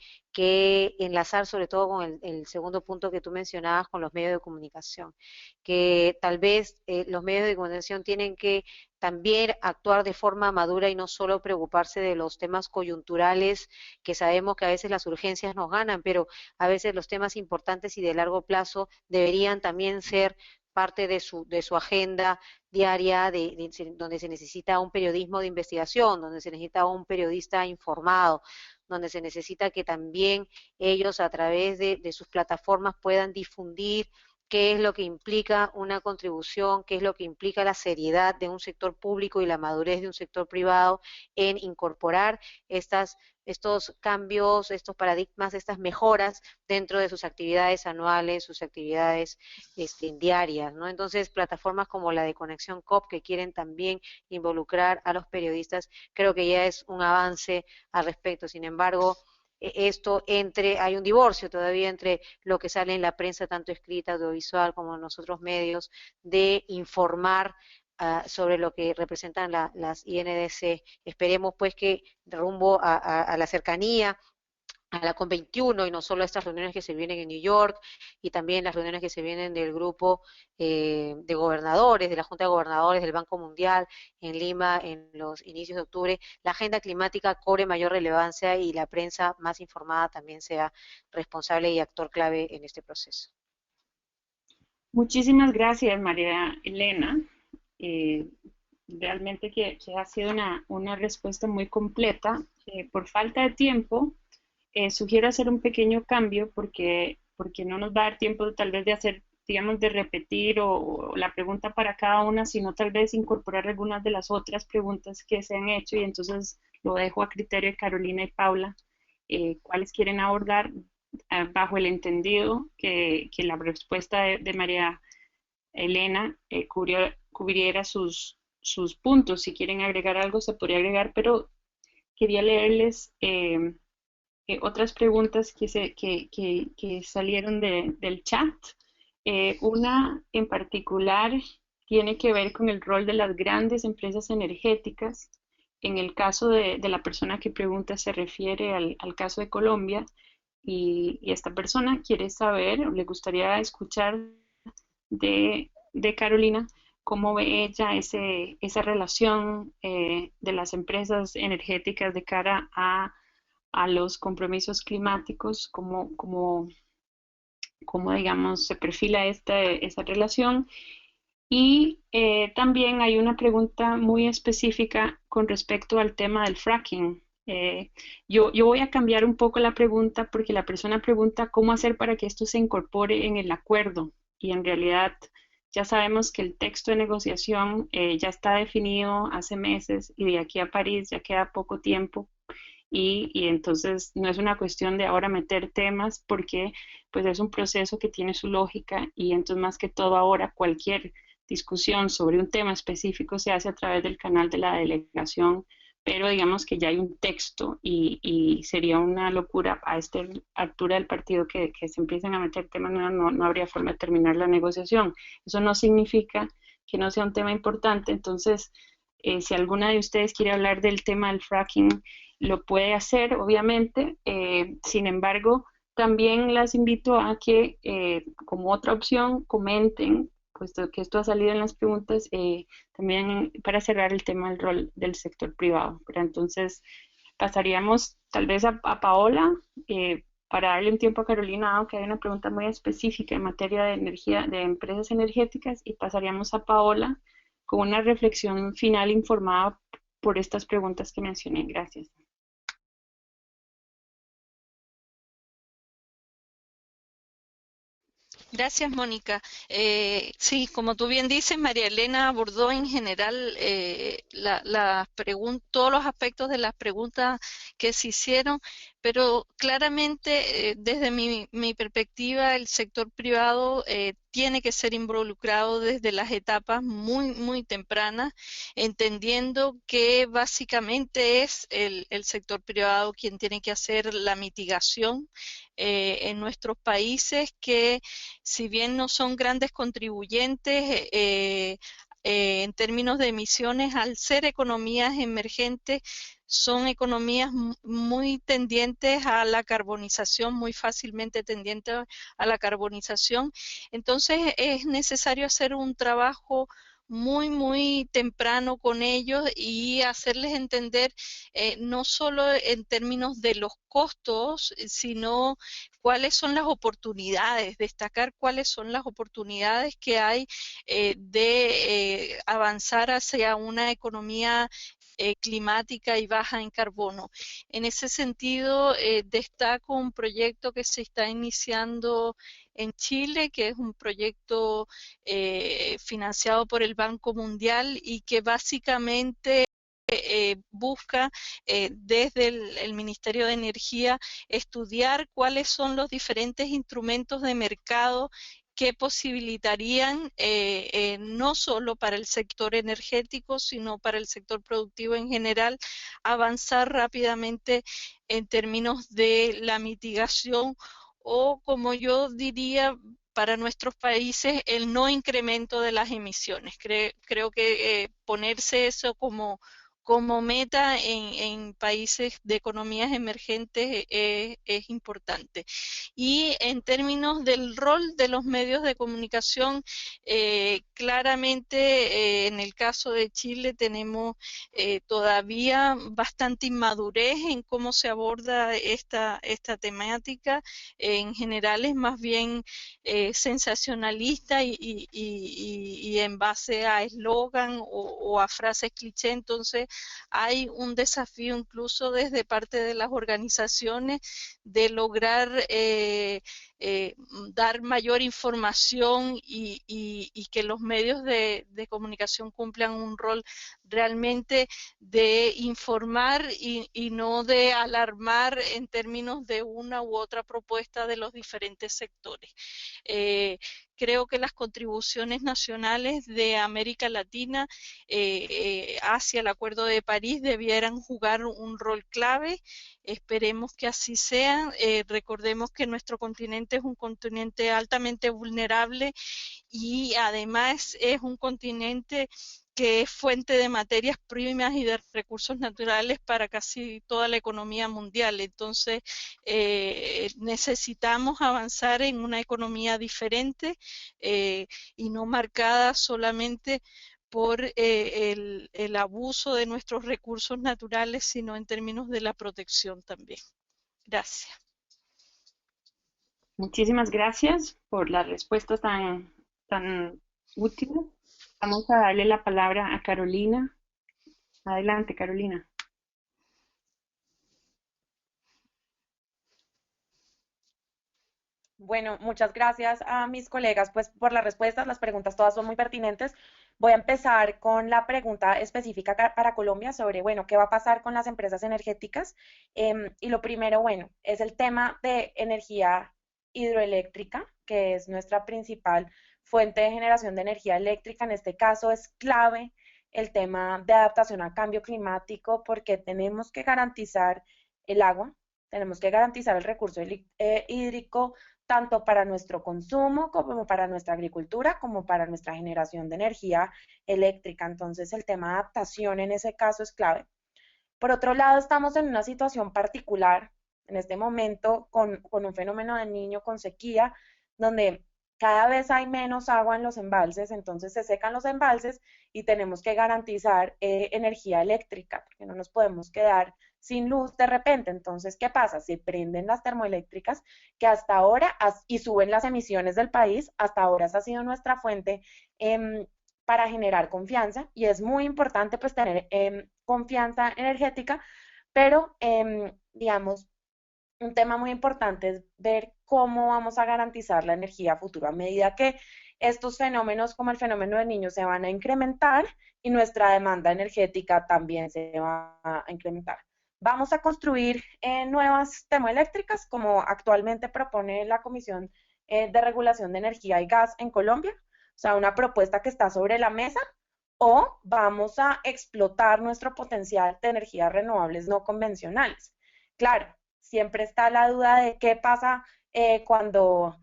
enlazar sobre todo con el segundo punto que tú mencionabas, con los medios de comunicación, que tal vez los medios de comunicación tienen que también actuar de forma madura y no solo preocuparse de los temas coyunturales, que sabemos que a veces las urgencias nos ganan, pero a veces los temas importantes y de largo plazo deberían también ser parte de su agenda diaria, donde se necesita un periodismo de investigación, donde se necesita un periodista informado, donde se necesita que también ellos a través de sus plataformas puedan difundir qué es lo que implica una contribución, qué es lo que implica la seriedad de un sector público y la madurez de un sector privado en incorporar estos cambios, estos paradigmas, estas mejoras dentro de sus actividades anuales, sus actividades diarias, ¿no? Entonces, plataformas como la de Conexión COP, que quieren también involucrar a los periodistas, creo que ya es un avance al respecto. Sin embargo, hay un divorcio todavía entre lo que sale en la prensa, tanto escrita, audiovisual, como en los otros medios, de informar sobre lo que representan las INDC. Esperemos pues que rumbo a la cercanía a la COP21 y no solo a estas reuniones que se vienen en New York y también las reuniones que se vienen del grupo de gobernadores, de la Junta de Gobernadores del Banco Mundial en Lima en los inicios de octubre, la agenda climática cobre mayor relevancia y la prensa más informada también sea responsable y actor clave en este proceso. Muchísimas gracias, María Elena. Eh, Realmente que ha sido una respuesta muy completa. Por falta de tiempo, sugiero hacer un pequeño cambio porque no nos va a dar tiempo tal vez de hacer, digamos, de repetir o la pregunta para cada una, sino tal vez incorporar algunas de las otras preguntas que se han hecho y entonces lo dejo a criterio de Carolina y Paula, cuáles quieren abordar bajo el entendido que la respuesta de María Elena cubriera sus puntos. Si quieren agregar algo se podría agregar, pero quería leerles otras preguntas que salieron del chat. Una en particular tiene que ver con el rol de las grandes empresas energéticas. En el caso de la persona que pregunta se refiere al caso de Colombia y esta persona quiere saber, o le gustaría escuchar de Carolina, cómo ve ella esa relación de las empresas energéticas de cara a los compromisos climáticos, cómo digamos, se perfila esa relación. Y también hay una pregunta muy específica con respecto al tema del fracking. Yo voy a cambiar un poco la pregunta porque la persona pregunta cómo hacer para que esto se incorpore en el acuerdo. Y en realidad ya sabemos que el texto de negociación ya está definido hace meses y de aquí a París ya queda poco tiempo. Y entonces no es una cuestión de ahora meter temas porque pues es un proceso que tiene su lógica y entonces más que todo ahora cualquier discusión sobre un tema específico se hace a través del canal de la delegación, pero digamos que ya hay un texto y sería una locura a esta altura del partido que se empiecen a meter temas nuevos, no habría forma de terminar la negociación. Eso no significa que no sea un tema importante, entonces si alguna de ustedes quiere hablar del tema del fracking, lo puede hacer, obviamente. Sin embargo, también las invito a que, como otra opción, comenten, puesto que esto ha salido en las preguntas, también para cerrar el tema del rol del sector privado. Pero entonces, pasaríamos tal vez a Paola, para darle un tiempo a Carolina, aunque hay una pregunta muy específica en materia de energía, de empresas energéticas, y pasaríamos a Paola con una reflexión final informada por estas preguntas que mencioné. Gracias. Gracias, Mónica. Sí, como tú bien dices, María Elena abordó en general todos los aspectos de las preguntas que se hicieron, pero claramente desde mi perspectiva el sector privado tiene que ser involucrado desde las etapas muy tempranas, entendiendo que básicamente es el sector privado quien tiene que hacer la mitigación en nuestros países, que si bien no son grandes contribuyentes en términos de emisiones, al ser economías emergentes, son economías muy tendientes a la carbonización, muy fácilmente tendientes a la carbonización. Entonces es necesario hacer un trabajo muy temprano con ellos y hacerles entender no solo en términos de los costos, sino cuáles son las oportunidades, destacar cuáles son las oportunidades que hay de avanzar hacia una economía climática y baja en carbono. En ese sentido, destaco un proyecto que se está iniciando en Chile, que es un proyecto financiado por el Banco Mundial y que básicamente busca desde el Ministerio de Energía estudiar cuáles son los diferentes instrumentos de mercado que posibilitarían no solo para el sector energético, sino para el sector productivo en general, avanzar rápidamente en términos de la mitigación o, como yo diría, para nuestros países, el no incremento de las emisiones. Creo que ponerse eso como meta en países de economías emergentes es importante. Y en términos del rol de los medios de comunicación, claramente en el caso de Chile tenemos todavía bastante inmadurez en cómo se aborda esta temática. En general es más bien sensacionalista y en base a eslogan o a frases cliché. Entonces hay un desafío incluso desde parte de las organizaciones de lograr dar mayor información y que los medios de comunicación cumplan un rol realmente de informar y no de alarmar en términos de una u otra propuesta de los diferentes sectores. Creo que las contribuciones nacionales de América Latina hacia el Acuerdo de París debieran jugar un rol clave. Esperemos que así sea. Recordemos que nuestro continente es un continente altamente vulnerable y además es un continente que es fuente de materias primas y de recursos naturales para casi toda la economía mundial. Entonces, necesitamos avanzar en una economía diferente y no marcada solamente por el abuso de nuestros recursos naturales, sino en términos de la protección también. Gracias. Muchísimas gracias por las respuestas tan útiles. Vamos a darle la palabra a Carolina. Adelante, Carolina. Bueno, muchas gracias a mis colegas pues por las respuestas. Las preguntas todas son muy pertinentes. Voy a empezar con la pregunta específica para Colombia sobre, bueno, ¿qué va a pasar con las empresas energéticas? Y lo primero, bueno, es el tema de energía hidroeléctrica, que es nuestra principal fuente de generación de energía eléctrica. En este caso es clave el tema de adaptación al cambio climático porque tenemos que garantizar el agua, tenemos que garantizar el recurso hídrico tanto para nuestro consumo como para nuestra agricultura, como para nuestra generación de energía eléctrica. Entonces, el tema de adaptación en ese caso es clave. Por otro lado, estamos en una situación particular en este momento con un fenómeno de niño con sequía, donde cada vez hay menos agua en los embalses, entonces se secan los embalses y tenemos que garantizar energía eléctrica, porque no nos podemos quedar sin luz de repente. Entonces, ¿qué pasa? Se prenden las termoeléctricas que hasta ahora, y suben las emisiones del país, hasta ahora esa ha sido nuestra fuente para generar confianza, y es muy importante pues tener confianza energética, pero digamos, un tema muy importante es ver cómo vamos a garantizar la energía futura a medida que estos fenómenos como el fenómeno del niño se van a incrementar y nuestra demanda energética también se va a incrementar. Vamos a construir nuevas termoeléctricas como actualmente propone la Comisión de Regulación de Energía y Gas en Colombia, o sea, una propuesta que está sobre la mesa, o vamos a explotar nuestro potencial de energías renovables no convencionales. Claro, siempre está la duda de qué pasa cuando,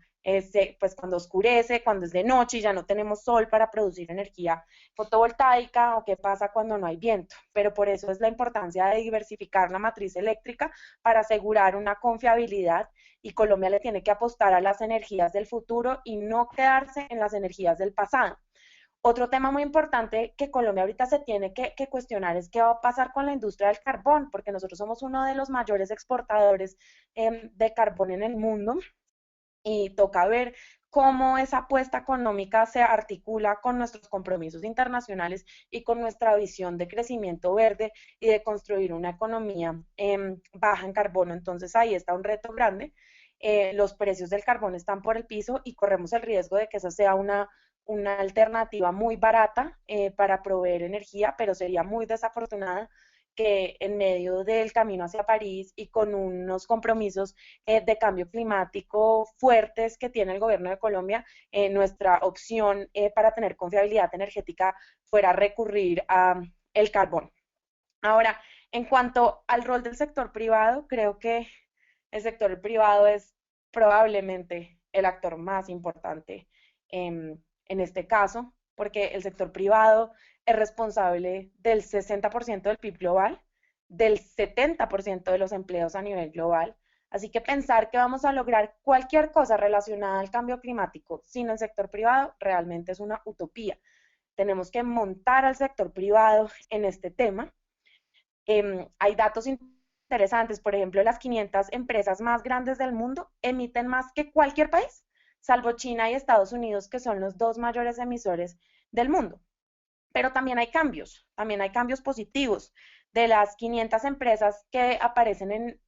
pues cuando oscurece, cuando es de noche y ya no tenemos sol para producir energía fotovoltaica, o qué pasa cuando no hay viento. Pero por eso es la importancia de diversificar la matriz eléctrica para asegurar una confiabilidad, y Colombia le tiene que apostar a las energías del futuro y no quedarse en las energías del pasado. Otro tema muy importante que Colombia ahorita se tiene que cuestionar es qué va a pasar con la industria del carbón, porque nosotros somos uno de los mayores exportadores de carbón en el mundo, y toca ver cómo esa apuesta económica se articula con nuestros compromisos internacionales y con nuestra visión de crecimiento verde y de construir una economía baja en carbono. Entonces ahí está un reto grande. Los precios del carbón están por el piso y corremos el riesgo de que esa sea una alternativa muy barata para proveer energía, pero sería muy desafortunada que en medio del camino hacia París y con unos compromisos de cambio climático fuertes que tiene el gobierno de Colombia, nuestra opción para tener confiabilidad energética fuera recurrir a el carbón. Ahora, en cuanto al rol del sector privado, creo que el sector privado es probablemente el actor más importante en este caso, porque el sector privado es responsable del 60% del PIB global, del 70% de los empleos a nivel global. Así que pensar que vamos a lograr cualquier cosa relacionada al cambio climático sin el sector privado realmente es una utopía. Tenemos que montar al sector privado en este tema. Hay datos interesantes, por ejemplo, las 500 empresas más grandes del mundo emiten más que cualquier país, salvo China y Estados Unidos, que son los dos mayores emisores del mundo. Pero también hay cambios positivos. De las 500 empresas que aparecen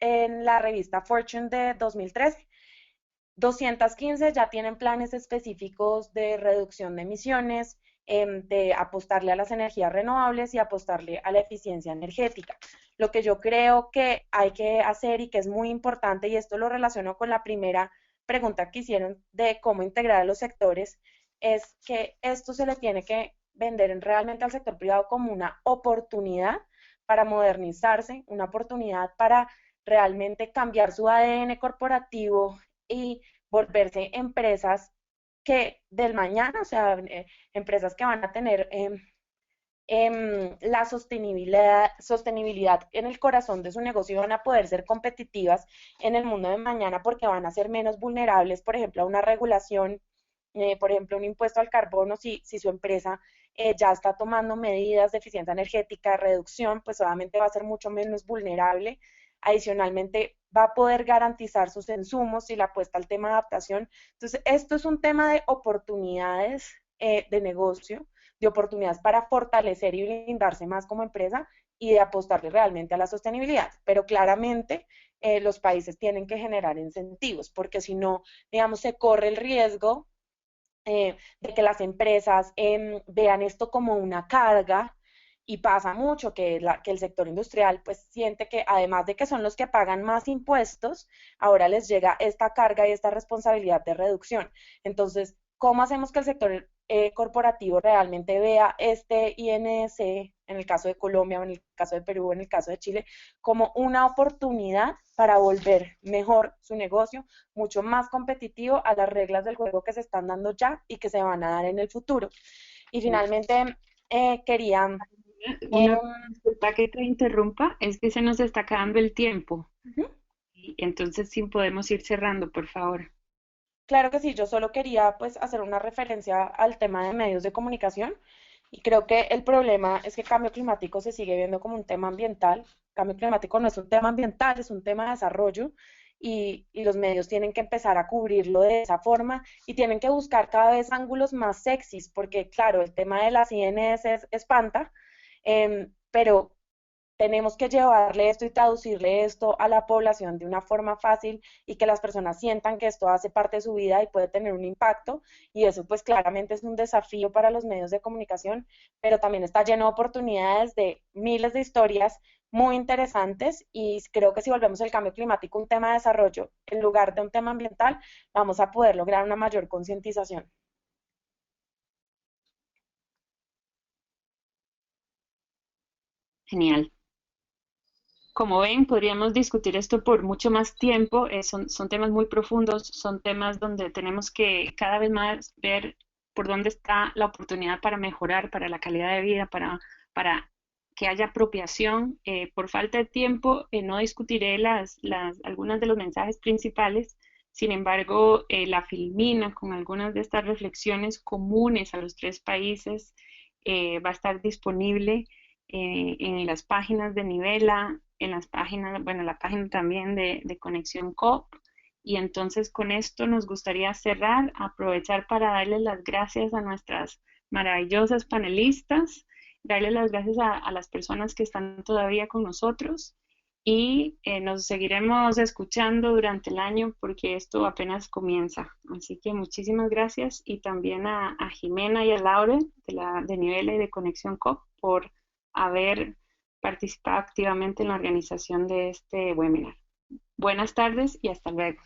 en la revista Fortune de 2013, 215 ya tienen planes específicos de reducción de emisiones, de apostarle a las energías renovables y apostarle a la eficiencia energética. Lo que yo creo que hay que hacer y que es muy importante, y esto lo relaciono con la primera pregunta que hicieron de cómo integrar a los sectores, es que esto se le tiene que vender realmente al sector privado como una oportunidad para modernizarse, una oportunidad para realmente cambiar su ADN corporativo y volverse empresas que del mañana, o sea, empresas que van a tener la sostenibilidad en el corazón de su negocio y van a poder ser competitivas en el mundo de mañana porque van a ser menos vulnerables, por ejemplo, a una regulación, por ejemplo, un impuesto al carbono, si su empresa ya está tomando medidas de eficiencia energética, reducción, pues obviamente va a ser mucho menos vulnerable. Adicionalmente, va a poder garantizar sus insumos y la apuesta al tema de adaptación. Entonces, esto es un tema de oportunidades de negocio, de oportunidades para fortalecer y blindarse más como empresa y de apostarle realmente a la sostenibilidad. Pero claramente los países tienen que generar incentivos, porque si no, digamos, se corre el riesgo de que las empresas vean esto como una carga y pasa mucho que el sector industrial pues siente que además de que son los que pagan más impuestos, ahora les llega esta carga y esta responsabilidad de reducción. Entonces, ¿cómo hacemos que el sector corporativo realmente vea este INS, en el caso de Colombia, o en el caso de Perú, o en el caso de Chile, como una oportunidad para volver mejor su negocio, mucho más competitivo a las reglas del juego que se están dando ya y que se van a dar en el futuro? Y finalmente, quería... Una disculpa que te interrumpa, es que se nos está acabando el tiempo. Ujú. Y entonces, sí podemos ir cerrando, por favor. Claro que sí, yo solo quería pues hacer una referencia al tema de medios de comunicación y creo que el problema es que cambio climático se sigue viendo como un tema ambiental. Cambio climático no es un tema ambiental, es un tema de desarrollo y los medios tienen que empezar a cubrirlo de esa forma y tienen que buscar cada vez ángulos más sexys porque claro, el tema de las INS espanta, pero tenemos que llevarle esto y traducirle esto a la población de una forma fácil y que las personas sientan que esto hace parte de su vida y puede tener un impacto. Y eso pues claramente es un desafío para los medios de comunicación, pero también está lleno de oportunidades de miles de historias muy interesantes y creo que si volvemos el cambio climático un tema de desarrollo en lugar de un tema ambiental, vamos a poder lograr una mayor concientización. Genial. Como ven, podríamos discutir esto por mucho más tiempo. Son temas muy profundos, son temas donde tenemos que cada vez más ver por dónde está la oportunidad para mejorar, para la calidad de vida, para que haya apropiación. Por falta de tiempo, no discutiré algunas de los mensajes principales. Sin embargo, la filmina con algunas de estas reflexiones comunes a los tres países va a estar disponible en las páginas de Nivela, en las páginas, bueno, la página también de Conexión COP. Y entonces con esto nos gustaría cerrar, aprovechar para darles las gracias a nuestras maravillosas panelistas, darles las gracias a las personas que están todavía con nosotros y nos seguiremos escuchando durante el año porque esto apenas comienza. Así que muchísimas gracias y también a Jimena y a Laura de Nivela y de Conexión COP por haber participado activamente en la organización de este webinar. Buenas tardes y hasta luego.